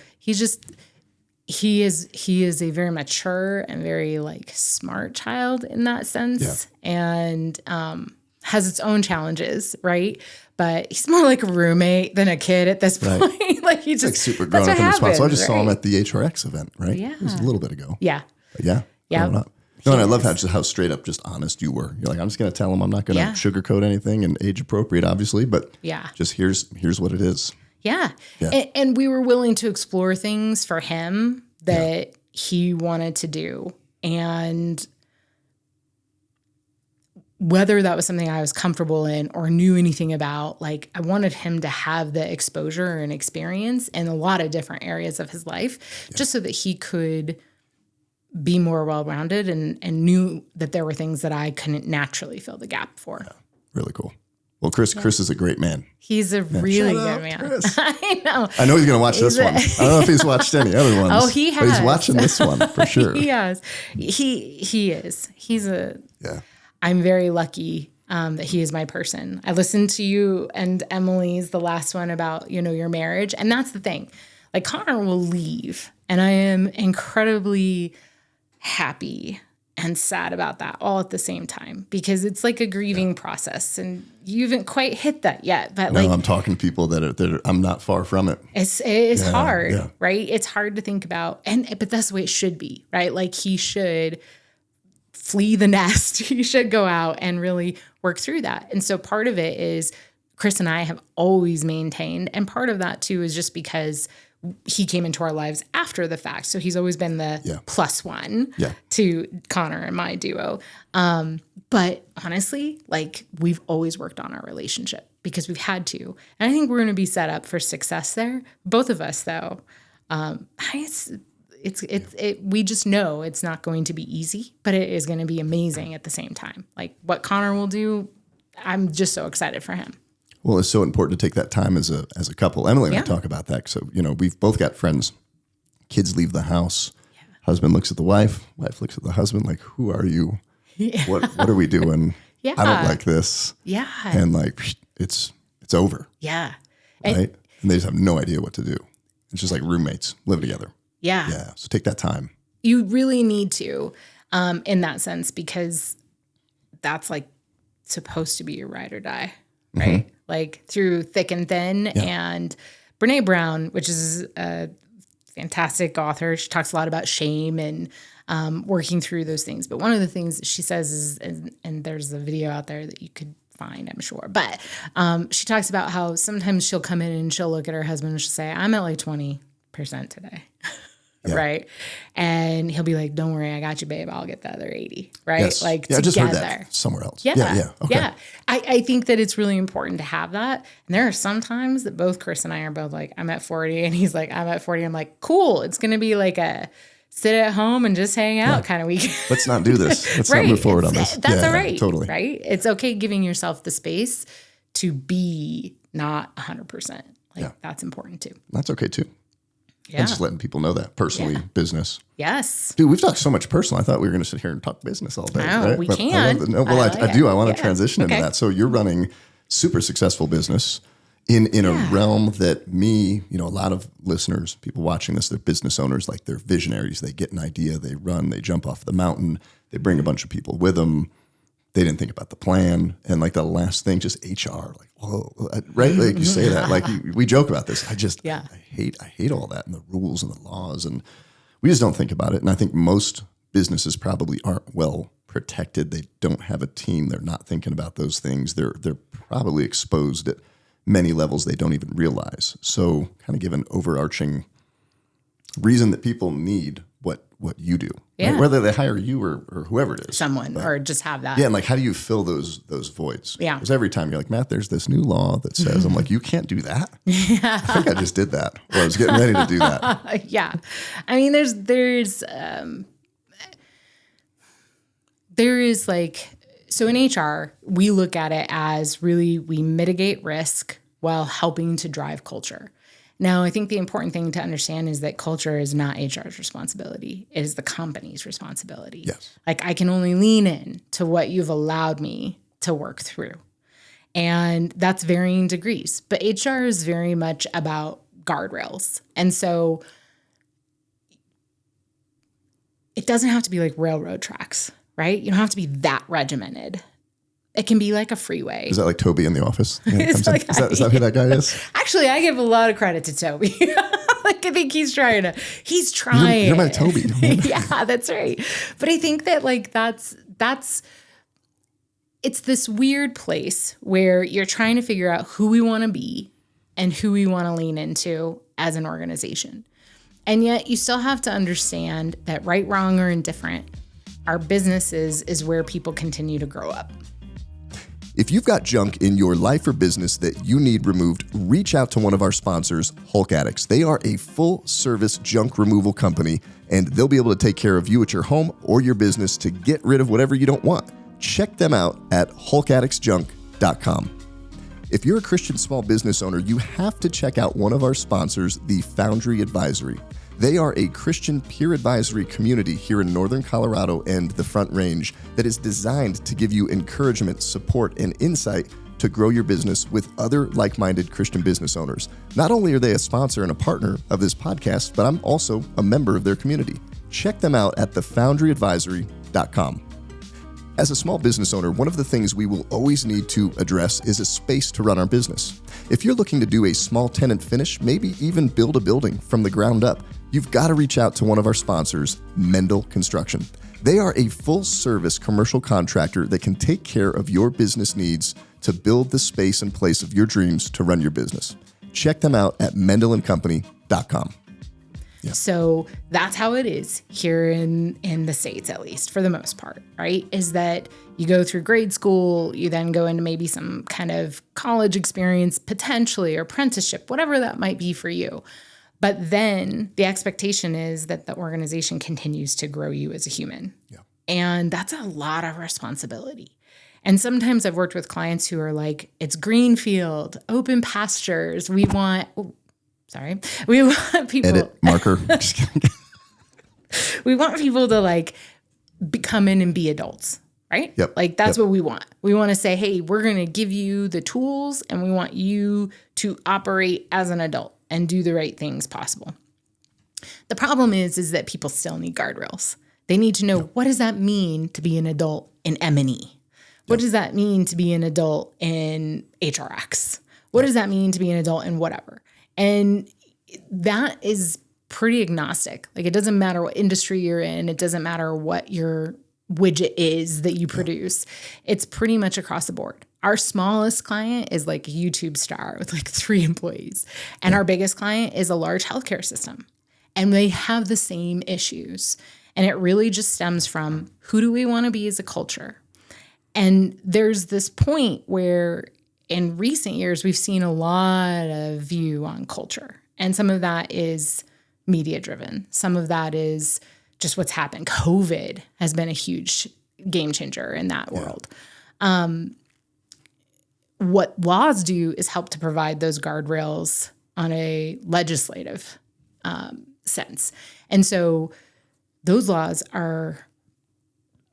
he is a very mature and very like smart child in that sense, and has its own challenges, right? But he's more like a roommate than a kid at this point. Like he just like super grown up and responsible. I just saw him at the HRX event, right? Yeah. It was a little bit ago. Yeah. But yeah. Growing up. No, and I love how straight up, just honest you were. You're like, I'm just going to tell him, I'm not going to sugarcoat anything, and age appropriate, obviously, but just here's what it is. Yeah. And we were willing to explore things for him that he wanted to do. And whether that was something I was comfortable in or knew anything about, like I wanted him to have the exposure and experience in a lot of different areas of his life, just so that he could be more well-rounded and knew that there were things that I couldn't naturally fill the gap for. Yeah, really cool. Well, Chris is a great man. He's a really good man. I know. I know he's going to watch this one. I don't know if he's watched any other ones. Oh, he has. But he's watching this one for sure. He has. He is. He's a. Yeah. I'm very lucky that he is my person. I listened to you and Emily's, the last one about, your marriage. And that's the thing. Like Connor will leave. And I am incredibly happy and sad about that all at the same time, because it's like a grieving process, and you haven't quite hit that yet. But I'm talking to people that are I'm not far from it. It's hard, right? It's hard to think about, but that's the way it should be, right? Like he should flee the nest. He should go out and really work through that. And so part of it is Chris and I have always maintained, and part of that too is just because he came into our lives after the fact. So he's always been the plus one to Connor and my duo. But honestly, like we've always worked on our relationship because we've had to. And I think we're going to be set up for success there. Both of us though. We just know it's not going to be easy, but it is going to be amazing at the same time. Like what Connor will do, I'm just so excited for him. Well, it's so important to take that time as a couple. Emily and I talk about that. So, we've both got friends. Kids leave the house. Yeah. Husband looks at the wife. Wife looks at the husband like, who are you? Yeah. What are we doing? I don't like this. Yeah. And like, it's over. Yeah. Right? And they just have no idea what to do. It's just like roommates living together. Yeah. Yeah. So take that time. You really need to, in that sense, because that's like supposed to be your ride or die. Right? Like through thick and thin. Yeah. And Brene Brown, which is a fantastic author, she talks a lot about shame and working through those things. But one of the things that she says is, and there's a video out there that you could find, I'm sure, but she talks about how sometimes she'll come in and she'll look at her husband and she'll say, I'm at like 20% today. Right. And he'll be like, don't worry, I got you, babe. I'll get the other 80. Right. Yes. Like I together. just heard that somewhere else. Yeah. Okay. Yeah. I think that it's really important to have that. And there are some times that both Chris and I are both like, I'm at 40 and he's like, I'm at 40. I'm like, cool. It's going to be like a sit at home and just hang out kind of weekend. Let's not do this. Let's not move forward on this. That's all right. Totally. Right. It's okay giving yourself the space to be not 100%. That's important too. That's okay too. Yeah. And just letting people know that personally, business. Yes. Dude, we've talked so much personal. I thought we were going to sit here and talk business all day. No, right? we But can. I do. I want to transition into that. So you're running super successful business in a realm that a lot of listeners, people watching this, they're business owners, like they're visionaries. They get an idea, they run, they jump off the mountain, they bring a bunch of people with them. They didn't think about the plan. And like the last thing, just HR, like, whoa, right? Like you say that, like we joke about this. I hate all that and the rules and the laws. And we just don't think about it. And I think most businesses probably aren't well protected. They don't have a team. They're not thinking about those things. They're probably exposed at many levels they don't even realize. So kind of give an overarching reason that people need what you do, right? Whether they hire you or whoever it is. Someone, or just have that. Yeah, and like how do you fill those voids? Yeah. Because every time you're like, Matt, there's this new law that says, I'm like, you can't do that. I think I just did that. Or I was getting ready to do that. Yeah. I mean, there is like, so in HR, we look at it as really, we mitigate risk while helping to drive culture. Now, I think the important thing to understand is that culture is not HR's responsibility. It is the company's responsibility. Yes. Like I can only lean in to what you've allowed me to work through. And that's varying degrees. But HR is very much about guardrails. And so it doesn't have to be like railroad tracks, right? You don't have to be that regimented. It can be like a freeway. Is that like Toby in The Office? It's Is like that who that guy is? Actually, I give a lot of credit to Toby. Like, I think he's trying. You're my Toby. Yeah, that's right. But I think that like that's it's this weird place where you're trying to figure out who we want to be and who we want to lean into as an organization. And yet you still have to understand that right, wrong, or indifferent, our businesses is where people continue to grow up. If you've got junk in your life or business that you need removed, reach out to one of our sponsors, Hulk Addicts. They are a full-service junk removal company, and they'll be able to take care of you at your home or your business to get rid of whatever you don't want. Check them out at hulkaddictsjunk.com. If you're a Christian small business owner, you have to check out one of our sponsors, the Foundry Advisory. They are a Christian peer advisory community here in Northern Colorado and the Front Range that is designed to give you encouragement, support, and insight to grow your business with other like-minded Christian business owners. Not only are they a sponsor and a partner of this podcast, but I'm also a member of their community. Check them out at thefoundryadvisory.com. As a small business owner, one of the things we will always need to address is a space to run our business. If you're looking to do a small tenant finish, maybe even build a building from the ground up, you've got to reach out to one of our sponsors, Mendel Construction. They are a full-service commercial contractor that can take care of your business needs to build the space and place of your dreams to run your business. Check them out at mendelandcompany.com. Yeah. So that's how it is here in the States, at least for the most part, right? Is that you go through grade school, you then go into maybe some kind of college experience, potentially, or apprenticeship, whatever that might be for you. But then the expectation is that the organization continues to grow you as a human. Yeah. And that's a lot of responsibility. And sometimes I've worked with clients who are like, it's greenfield, open pastures. We want people. Edit marker. Just kidding. We want people to like come in and be adults, right? Yep. Like that's what we want. We want to say, hey, we're going to give you the tools and we want you to operate as an adult and do the right things possible. The problem is that people still need guardrails. They need to know, what does that mean to be an adult in M&E? What does that mean to be an adult in HRX? What does that mean to be an adult in whatever? And that is pretty agnostic. Like, it doesn't matter what industry you're in. It doesn't matter what your widget is that you produce. It's pretty much across the board. Our smallest client is like a YouTube star with like 3 employees. And our biggest client is a large healthcare system. And they have the same issues. And it really just stems from, who do we want to be as a culture? And there's this point where in recent years, we've seen a lot of view on culture. And some of that is media driven. Some of that is just what's happened. COVID has been a huge game changer in that world. What laws do is help to provide those guardrails on a legislative sense. And so those laws are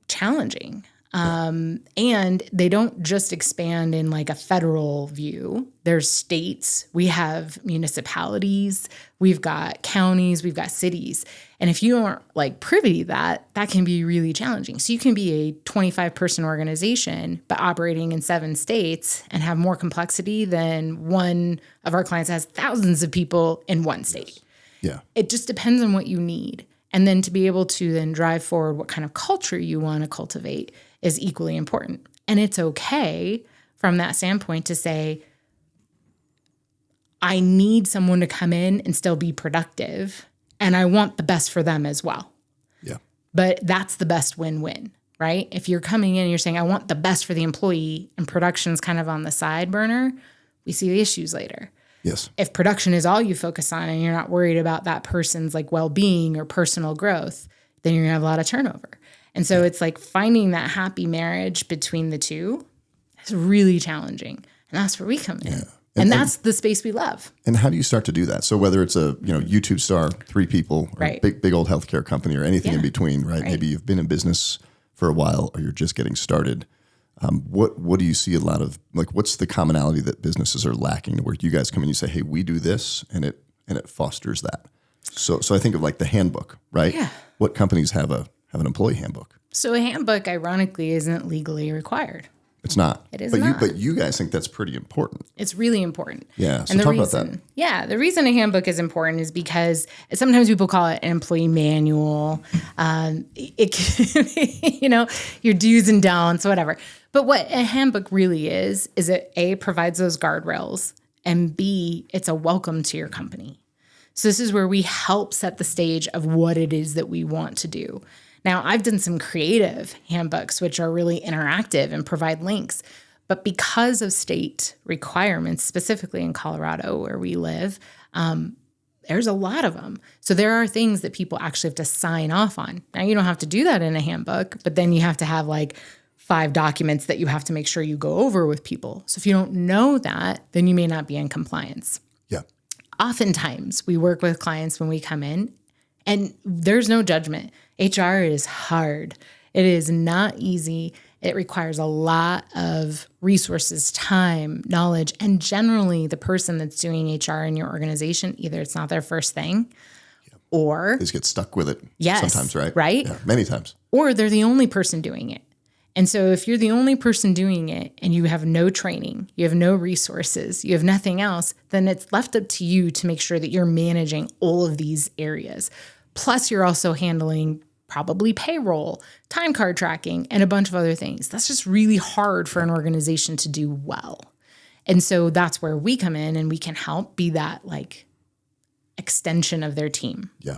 challenging. And they don't just expand in like a federal view. There's states, we have municipalities, we've got counties, we've got cities. And if you aren't like privy to that, that can be really challenging. So you can be a 25-person organization, but operating in 7 states and have more complexity than one of our clients has thousands of people in one state. Yeah. It just depends on what you need. And then to be able to then drive forward what kind of culture you want to cultivate is equally important. And it's okay from that standpoint to say, I need someone to come in and still be productive, and I want the best for them as well. Yeah. But that's the best win-win, right? If you're coming in and you're saying, I want the best for the employee, and production's kind of on the side burner, we see the issues later. Yes. If production is all you focus on and you're not worried about that person's like well-being or personal growth, then you're gonna have a lot of turnover. And so it's like finding that happy marriage between the two is really challenging. And that's where we come in. Yeah. And that's the space we love. And how do you start to do that? So whether it's a YouTube star, 3 people, or Right. big old healthcare company, or anything in between, right? Right. Maybe you've been in business for a while, or you're just getting started. What do you see a lot of, like, what's the commonality that businesses are lacking, where you guys come in and you say, hey, we do this, and it fosters that? So I think of like the handbook, right? Yeah. what companies have an employee handbook? So a handbook, ironically, isn't legally required. It's not. It is but not. But you guys think that's pretty important. It's really important. Yeah. So And the talk reason, about that. Yeah, the reason a handbook is important is because sometimes people call it an employee manual. It can, your do's and don'ts, whatever. But what a handbook really is it A, provides those guardrails, and B, it's a welcome to your company. So this is where we help set the stage of what it is that we want to do. Now, I've done some creative handbooks, which are really interactive and provide links. But because of state requirements, specifically in Colorado where we live, there's a lot of them. So there are things that people actually have to sign off on. Now, you don't have to do that in a handbook, but then you have to have like 5 documents that you have to make sure you go over with people. So if you don't know that, then you may not be in compliance. Yeah. Oftentimes, we work with clients when we come in, and there's no judgment. HR is hard. It is not easy. It requires a lot of resources, time, knowledge, and generally the person that's doing HR in your organization, either it's not their first thing or... They just get stuck with it Yes, sometimes, right? right? Yeah, many times. Or they're the only person doing it. And so if you're the only person doing it and you have no training, you have no resources, you have nothing else, then it's left up to you to make sure that you're managing all of these areas. Plus, you're also handling probably payroll, time card tracking, and a bunch of other things. That's just really hard for an organization to do well. And so that's where we come in and we can help be that like extension of their team. Yeah.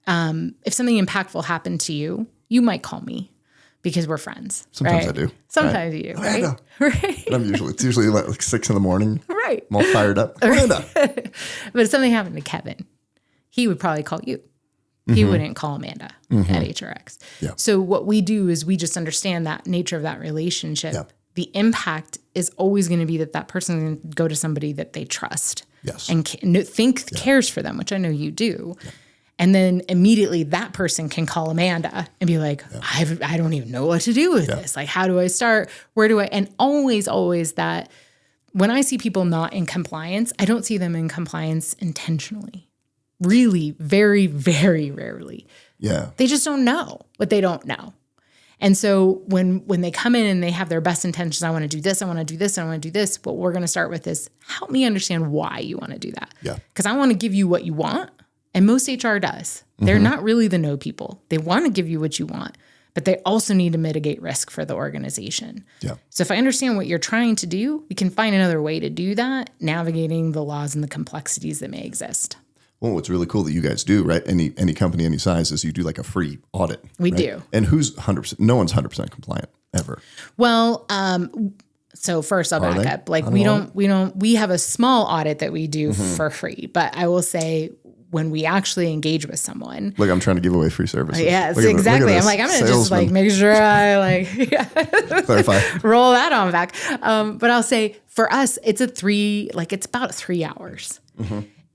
If something impactful happened to you, you might call me because we're friends. Sometimes right? I do. Sometimes you do, right? Right. It's usually like 6 in the morning. Right. I'm all fired up. Amanda. But if something happened to Kevin, he would probably call you. He wouldn't call Amanda at HRX. Yeah. So what we do is we just understand that nature of that relationship. Yeah. The impact is always going to be that person is going to go to somebody that they trust. Yes. And cares for them, which I know you do. Yeah. And then immediately that person can call Amanda and be like, I don't even know what to do with this. Like, how do I start? Where do I? And always that when I see people not in compliance, I don't see them in compliance intentionally. Really, very, very rarely. Yeah. They just don't know what they don't know. And so when they come in and they have their best intentions, I want to do this, I want to do this, I want to do this, what we're going to start with is help me understand why you want to do that. Yeah. Because I want to give you what you want. And most HR does. They're not really the no people. They want to give you what you want, but they also need to mitigate risk for the organization. Yeah. So if I understand what you're trying to do, we can find another way to do that, navigating the laws and the complexities that may exist. Well, what's really cool that you guys do, right? Any company, any size, is you do like a free audit. We right? do. And who's 100%? No one's 100% compliant ever. Well, so first I'll back up. Like we have a small audit that we do for free, but I will say when we actually engage with someone. Look, I'm trying to give away free services. Yes, look exactly. I'm like, I'm going to just like make sure I clarify, roll that on back. But I'll say for us, it's it's about 3 hours.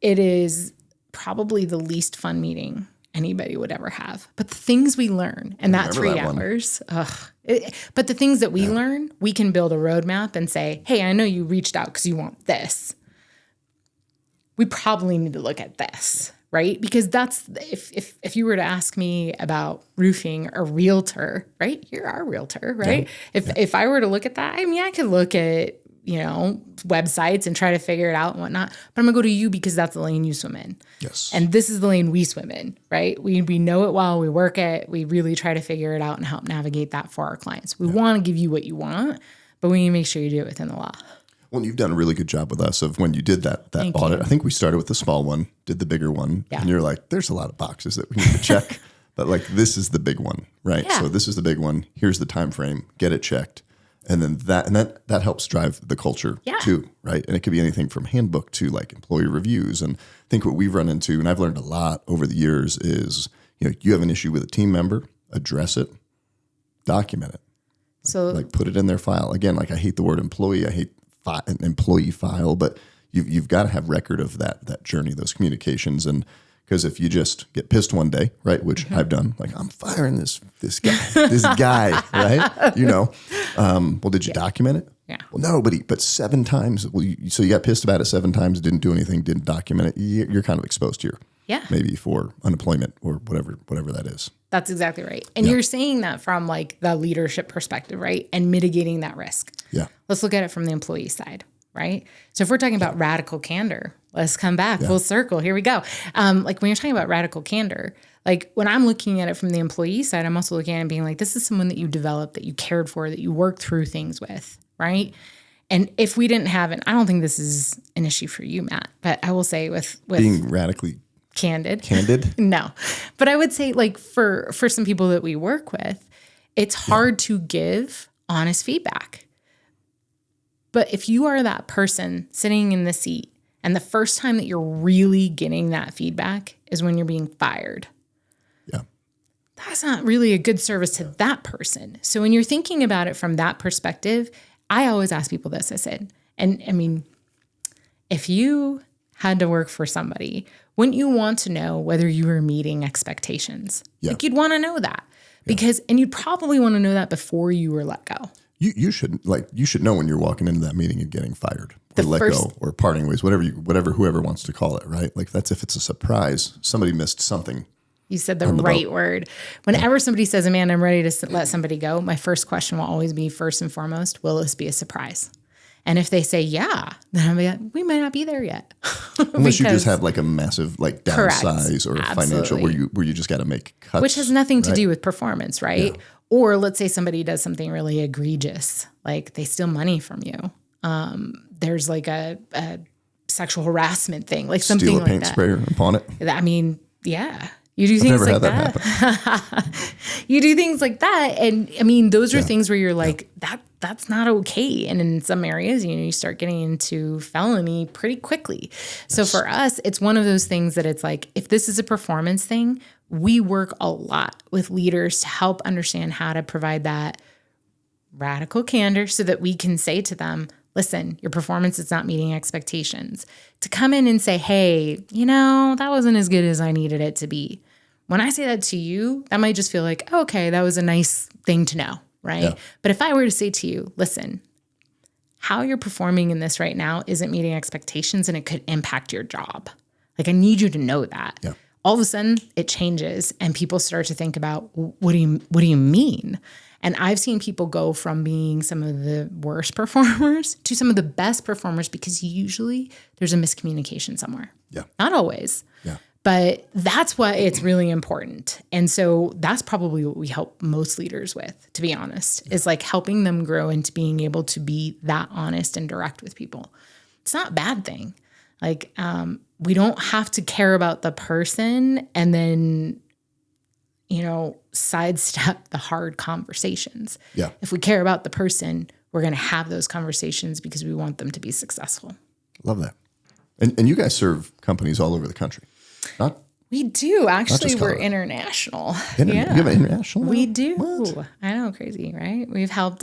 It is probably the least fun meeting anybody would ever have. But the things we learn in that 3 hours, but the things that we learn, we can build a roadmap and say, hey, I know you reached out because you want this. We probably need to look at this, right? Because that's, if you were to ask me about roofing or realtor, right? You're our realtor, right? Yeah. If I were to look at that, I mean, I could look at, websites and try to figure it out and whatnot. But I'm gonna go to you because that's the lane you swim in. Yes. And this is the lane we swim in, right? We know it well, we work it, we really try to figure it out and help navigate that for our clients. We want to give you what you want, but we need to make sure you do it within the law. Well, you've done a really good job with us of when you did that Thank audit. you. I think we started with the small one, did the bigger one, and you're like, there's a lot of boxes that we need to check, but like this is the big one, right? Yeah. So this is the big one. Here's the time frame. Get it checked. And then that helps drive the culture too, right? And it could be anything from handbook to like employee reviews. And I think what we've run into, and I've learned a lot over the years, is you have an issue with a team member, address it, document it, So like put it in their file. Again, like I hate the word employee, I hate an employee file, but you've got to have record of that journey, those communications, and. Because if you just get pissed one day, right, which I've done, like I'm firing this guy, right? Well, did you document it? Yeah. Well, no, but 7 times. Well, so you got pissed about it 7 times, didn't do anything, didn't document it. You're kind of exposed here. Yeah. maybe for unemployment or whatever that is. That's exactly right. And you're saying that from like the leadership perspective, right? And mitigating that risk. Yeah. Let's look at it from the employee side, right? So if we're talking about radical candor, let's come back full circle. Here we go. Like when you're talking about radical candor, like when I'm looking at it from the employee side, I'm also looking at it and being like, this is someone that you developed, that you cared for, that you worked through things with, right? And if we didn't have it, I don't think this is an issue for you, Matt, but I will say with Being radically candid. No. But I would say like for some people that we work with, it's hard to give honest feedback. But if you are that person sitting in the seat and the first time that you're really getting that feedback is when you're being fired, Yeah. that's not really a good service to that person. So when you're thinking about it from that perspective, I always ask people this. I said, and I mean, if you had to work for somebody, wouldn't you want to know whether you were meeting expectations? Yeah. Like you'd want to know that because, and you'd probably want to know that before you were let go. You should know when you're walking into that meeting and getting fired or let go or parting ways, whoever wants to call it, right? Like that's if it's a surprise, somebody missed something. You said the right word. Whenever somebody says, Amanda, I'm ready to let somebody go, my first question will always be, first and foremost, will this be a surprise? And if they say, yeah, then I'll be like, we might not be there yet. Unless you just have like a massive like downsize or financial Absolutely. where you just got to make cuts. Which has nothing to do with performance, right? Yeah. Or let's say somebody does something really egregious, like they steal money from you. There's like a sexual harassment thing, like something Steal a like paint that. sprayer and pawn it. I mean, yeah. You do things like that. You do things like that. And I mean, those are things where you're like, that's not okay. And in some areas, you start getting into felony pretty quickly. So for us, it's one of those things that it's like, if this is a performance thing, we work a lot with leaders to help understand how to provide that radical candor so that we can say to them, listen, your performance is not meeting expectations. To come in and say, hey, that wasn't as good as I needed it to be. When I say that to you, that might just feel like, oh, okay, that was a nice thing to know, right? Yeah. But if I were to say to you, listen, how you're performing in this right now isn't meeting expectations and it could impact your job. Like I need you to know that. Yeah. All of a sudden it changes and people start to think about, what do you mean? And I've seen people go from being some of the worst performers to some of the best performers because usually there's a miscommunication somewhere. Yeah. Not always. Yeah. But that's why it's really important. And so that's probably what we help most leaders with, to be honest, is like helping them grow into being able to be that honest and direct with people. It's not a bad thing. Like, we don't have to care about the person and then, sidestep the hard conversations. Yeah. If we care about the person, we're going to have those conversations because we want them to be successful. Love that. And you guys serve companies all over the country. We do. Actually, we're international. You have an international? We do. What? I know, crazy, right? We've helped,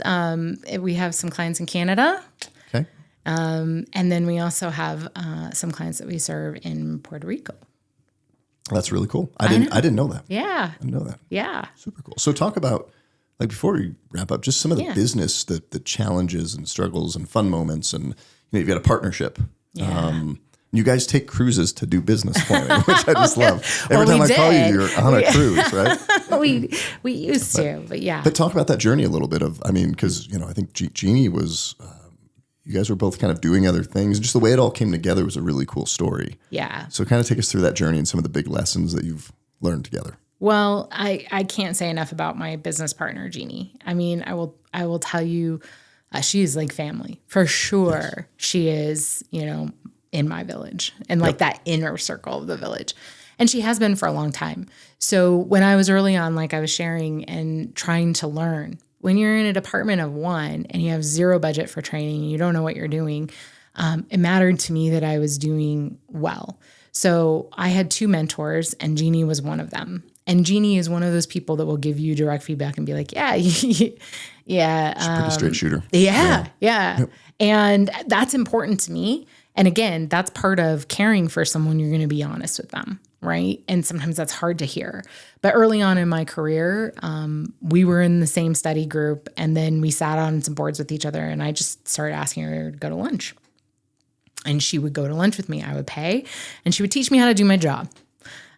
we have some clients in Canada. Okay. And then we also have some clients that we serve in Puerto Rico. That's really cool. I didn't know that. Yeah. I didn't know that. Yeah. Super cool. So talk about, like before we wrap up, just some of the business, the challenges and struggles and fun moments. And you've got a partnership. Yeah. You guys take cruises to do business planning, which I just love. Every time I call you, you're on a cruise, right? we used to, but yeah. But talk about that journey a little bit because, I think Jeannie was, you guys were both kind of doing other things. Just the way it all came together was a really cool story. Yeah. So kind of take us through that journey and some of the big lessons that you've learned together. Well, I can't say enough about my business partner, Jeannie. I mean, I will tell you, she is like family for sure. Yes. She is, in my village and like that inner circle of the village. And she has been for a long time. So when I was early on, like I was sharing and trying to learn, when you're in a department of one and you have zero budget for training, and you don't know what you're doing, it mattered to me that I was doing well. So I had two mentors and Jeannie was one of them. And Jeannie is one of those people that will give you direct feedback and be like, yeah. She's a pretty straight shooter. Yeah. Yep. And that's important to me. And again, that's part of caring for someone. You're going to be honest with them, right? And sometimes that's hard to hear. But early on in my career, we were in the same study group, and then we sat on some boards with each other, and I just started asking her to go to lunch. And she would go to lunch with me. I would pay, and she would teach me how to do my job.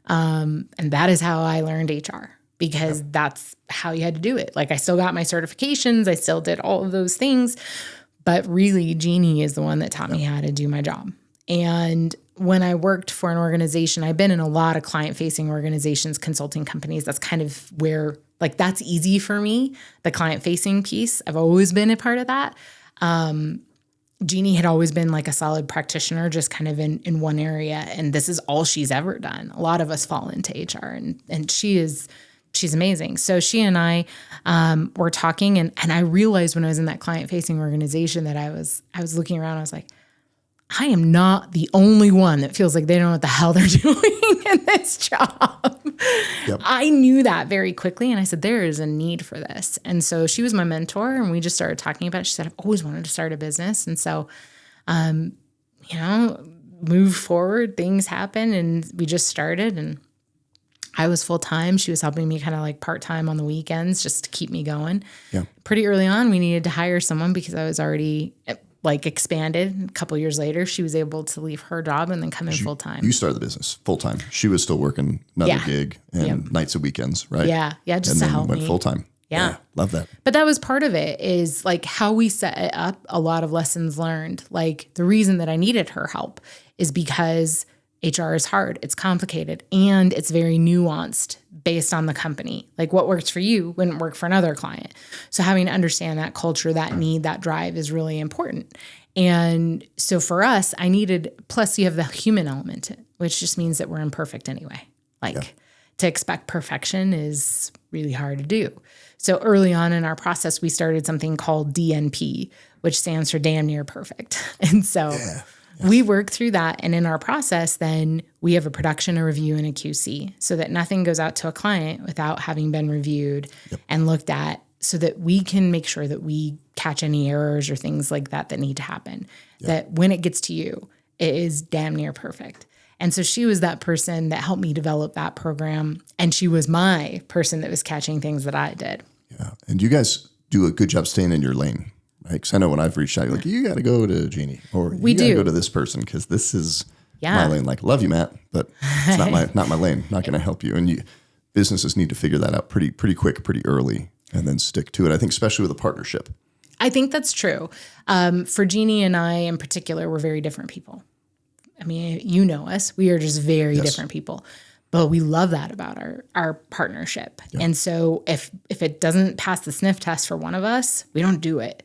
And that is how I learned HR, because that's how you had to do it. Like, I still got my certifications. I still did all of those things. But really, Jeannie is the one that taught me how to do my job. And when I worked for an organization, I've been in a lot of client-facing organizations, consulting companies. That's kind of where, like, that's easy for me, the client-facing piece. I've always been a part of that. Jeannie had always been like a solid practitioner, just kind of in one area. And this is all she's ever done. A lot of us fall into HR, and she's amazing. So she and I were talking, and I realized when I was in that client-facing organization that I was looking around, I was like, I am not the only one that feels like they don't know what the hell they're doing in this job. Yep. I knew that very quickly. And I said, there is a need for this. And so she was my mentor, and we just started talking about it. She said, I've always wanted to start a business. And so, move forward, things happen, and we just started. And I was full-time. She was helping me kind of like part-time on the weekends just to keep me going. Yeah. Pretty early on, we needed to hire someone because I was already like expanded. A couple years later, she was able to leave her job and then come in full time. You started the business full time. She was still working another gig and nights and weekends, right? Yeah, just and to then help went me. Full time. Yeah, love that. But that was part of it, is like how we set it up. A lot of lessons learned. Like, the reason that I needed her help is because HR is hard, it's complicated, and it's very nuanced based on the company. Like, what works for you wouldn't work for another client. So having to understand that culture, that need, that drive is really important. And so for us, I needed, plus you have the human element, which just means that we're imperfect anyway. To expect perfection is really hard to do. So early on in our process, we started something called DNP, which stands for damn near perfect. And so we work through that. And in our process, then we have a production, a review, and a QC, so that nothing goes out to a client without having been reviewed and looked at, so that we can make sure that we catch any errors or things like that need to happen, that when it gets to you, it is damn near perfect. And so she was that person that helped me develop that program. And she was my person that was catching things that I did. Yeah. And you guys do a good job staying in your lane, right? Because I know when I've reached out, you're like, you got to go to Jeannie, or you got to go to this person because this is my lane. Like, love you, Matt, but it's not my lane. Not going to help you. And businesses need to figure that out pretty quick, pretty early, and then stick to it. I think especially with a partnership. I think that's true. For Jeannie and I in particular, we're very different people. I mean, you know us. We are just very different people. But we love that about our partnership. Yeah. And so if it doesn't pass the sniff test for one of us, we don't do it.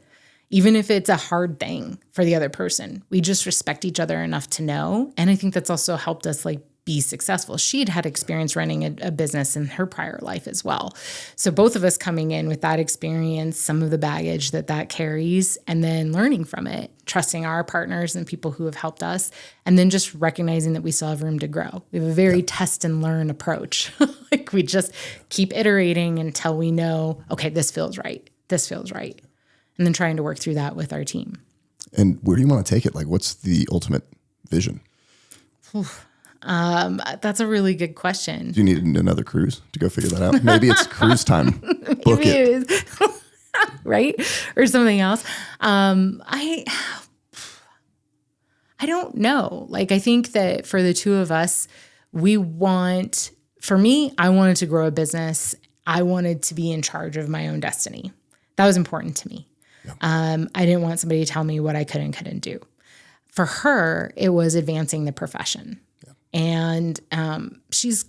Even if it's a hard thing for the other person, we just respect each other enough to know. And I think that's also helped us like be successful. She'd had experience running a business in her prior life as well. So both of us coming in with that experience, some of the baggage that carries, and then learning from it, trusting our partners and people who have helped us, and then just recognizing that we still have room to grow. We have a very test and learn approach. Like, we just keep iterating until we know, okay, this feels right. This feels right. And then trying to work through that with our team. And where do you want to take it? Like, what's the ultimate vision? That's a really good question. Do you need another cruise to go figure that out? Maybe it's cruise time. Book it. Right? Or something else. I don't know. Like, I think that for the two of us, for me, I wanted to grow a business. I wanted to be in charge of my own destiny. That was important to me. Yeah. I didn't want somebody to tell me what I could and couldn't do. For her, it was advancing the profession. And she's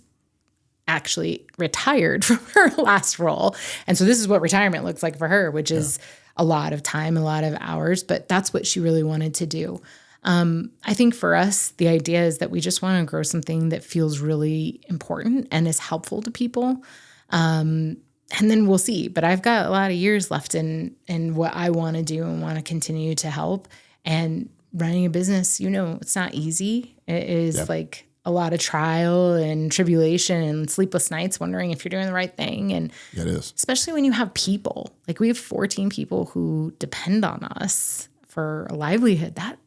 actually retired from her last role. And so this is what retirement looks like for her, which is a lot of time, a lot of hours, but that's what she really wanted to do. I think for us, the idea is that we just want to grow something that feels really important and is helpful to people. And then we'll see. But I've got a lot of years left in what I want to do and want to continue to help. And running a business, it's not easy. It is like a lot of trial and tribulation and sleepless nights wondering if you're doing the right thing. And it is. Especially when you have people. Like, we have 14 people who depend on us for a livelihood. That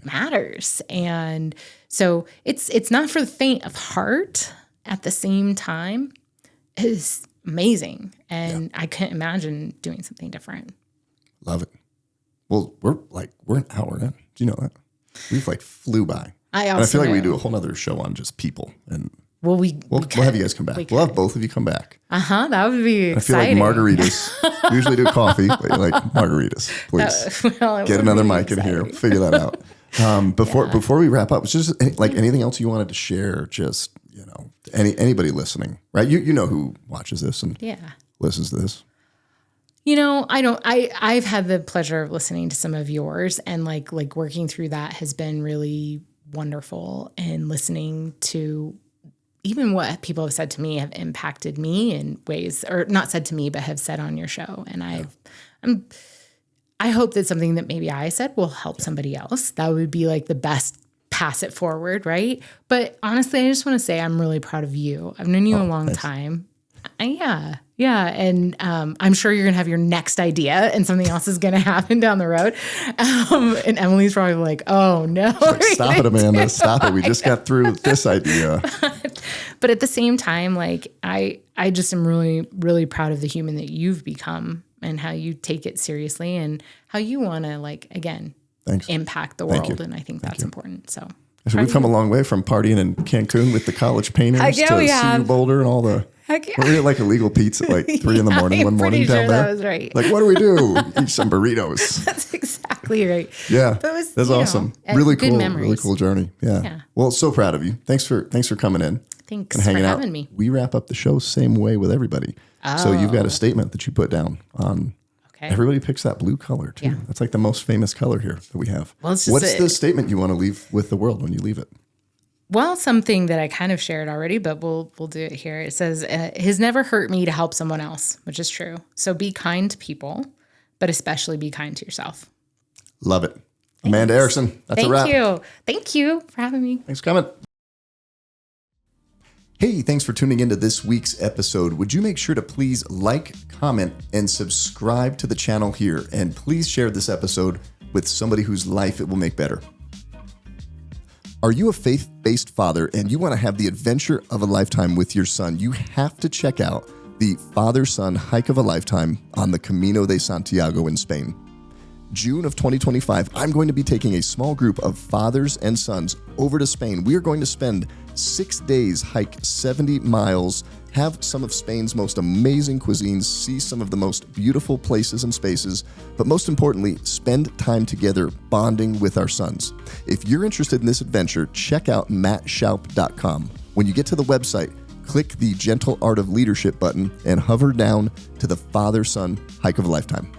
matters. And so it's not for the faint of heart. At the same time, it is amazing. And I couldn't imagine doing something different. Love it. Well, we're an hour in. Do you know that? We've flew by. I feel like we do a whole nother show on just people and We'll have you guys come back. We'll have both of you come back. That would be exciting. I feel like margaritas. We usually do coffee, but you like margaritas. Please get another mic in here. Figure that out. Before we wrap up, it's just like anything else you wanted to share. Just anybody listening, right? You know who watches this and listens to this. I've had the pleasure of listening to some of yours, and like working through that has been really wonderful, and listening to even what people have said to me have impacted me in ways, or not said to me, but have said on your show. And I hope that something that maybe I said will help somebody else. That would be like the best pass it forward. Right. But honestly, I just want to say, I'm really proud of you. I've known you a long time. Yeah. And I'm sure you're going to have your next idea and something else is going to happen down the road. And Emily's probably like, oh no. Like, stop it, Amanda. Stop it. We just got through this idea. But at the same time, like I just am really, really proud of the human that you've become and how you take it seriously and how you want to, like, again, impact the world. And I think that's important. So we've come a long way from partying in Cancun with the college painters to CU Boulder and all the... We had like illegal pizza at like 3 a.m. one morning down there. That was right. Like, what do we do? Eat some burritos. That's exactly right. Yeah, that's awesome. Really cool. Memories. Really cool journey. Yeah. Well, so proud of you. Thanks for coming in. Thanks and hanging for out. having me. We wrap up the show same way with everybody. So you've got a statement that you put down on. Okay. Everybody picks that blue color too. Yeah. That's like the most famous color here that we have. Well, what's the statement you want to leave with the world when you leave it? Well, something that I kind of shared already, but we'll do it here. It says, it has never hurt me to help someone else, which is true. So be kind to people, but especially be kind to yourself. Love it. Thanks. Amanda Ericson, that's a wrap. Thank you for having me. Thanks for coming. Hey, thanks for tuning into this week's episode. Would you make sure to please like, comment, and subscribe to the channel here? And please share this episode with somebody whose life it will make better. Are you a faith-based father and you want to have the adventure of a lifetime with your son? You have to check out the father-son hike of a lifetime on the Camino de Santiago in Spain. June of 2025, I'm going to be taking a small group of fathers and sons over to Spain. We are going to spend 6 days, hike 70 miles, have some of Spain's most amazing cuisines, see some of the most beautiful places and spaces, but most importantly, spend time together bonding with our sons. If you're interested in this adventure, check out mattshoup.com. When you get to the website, click the Gentle Art of Leadership button and hover down to the Father-Son Hike of a Lifetime.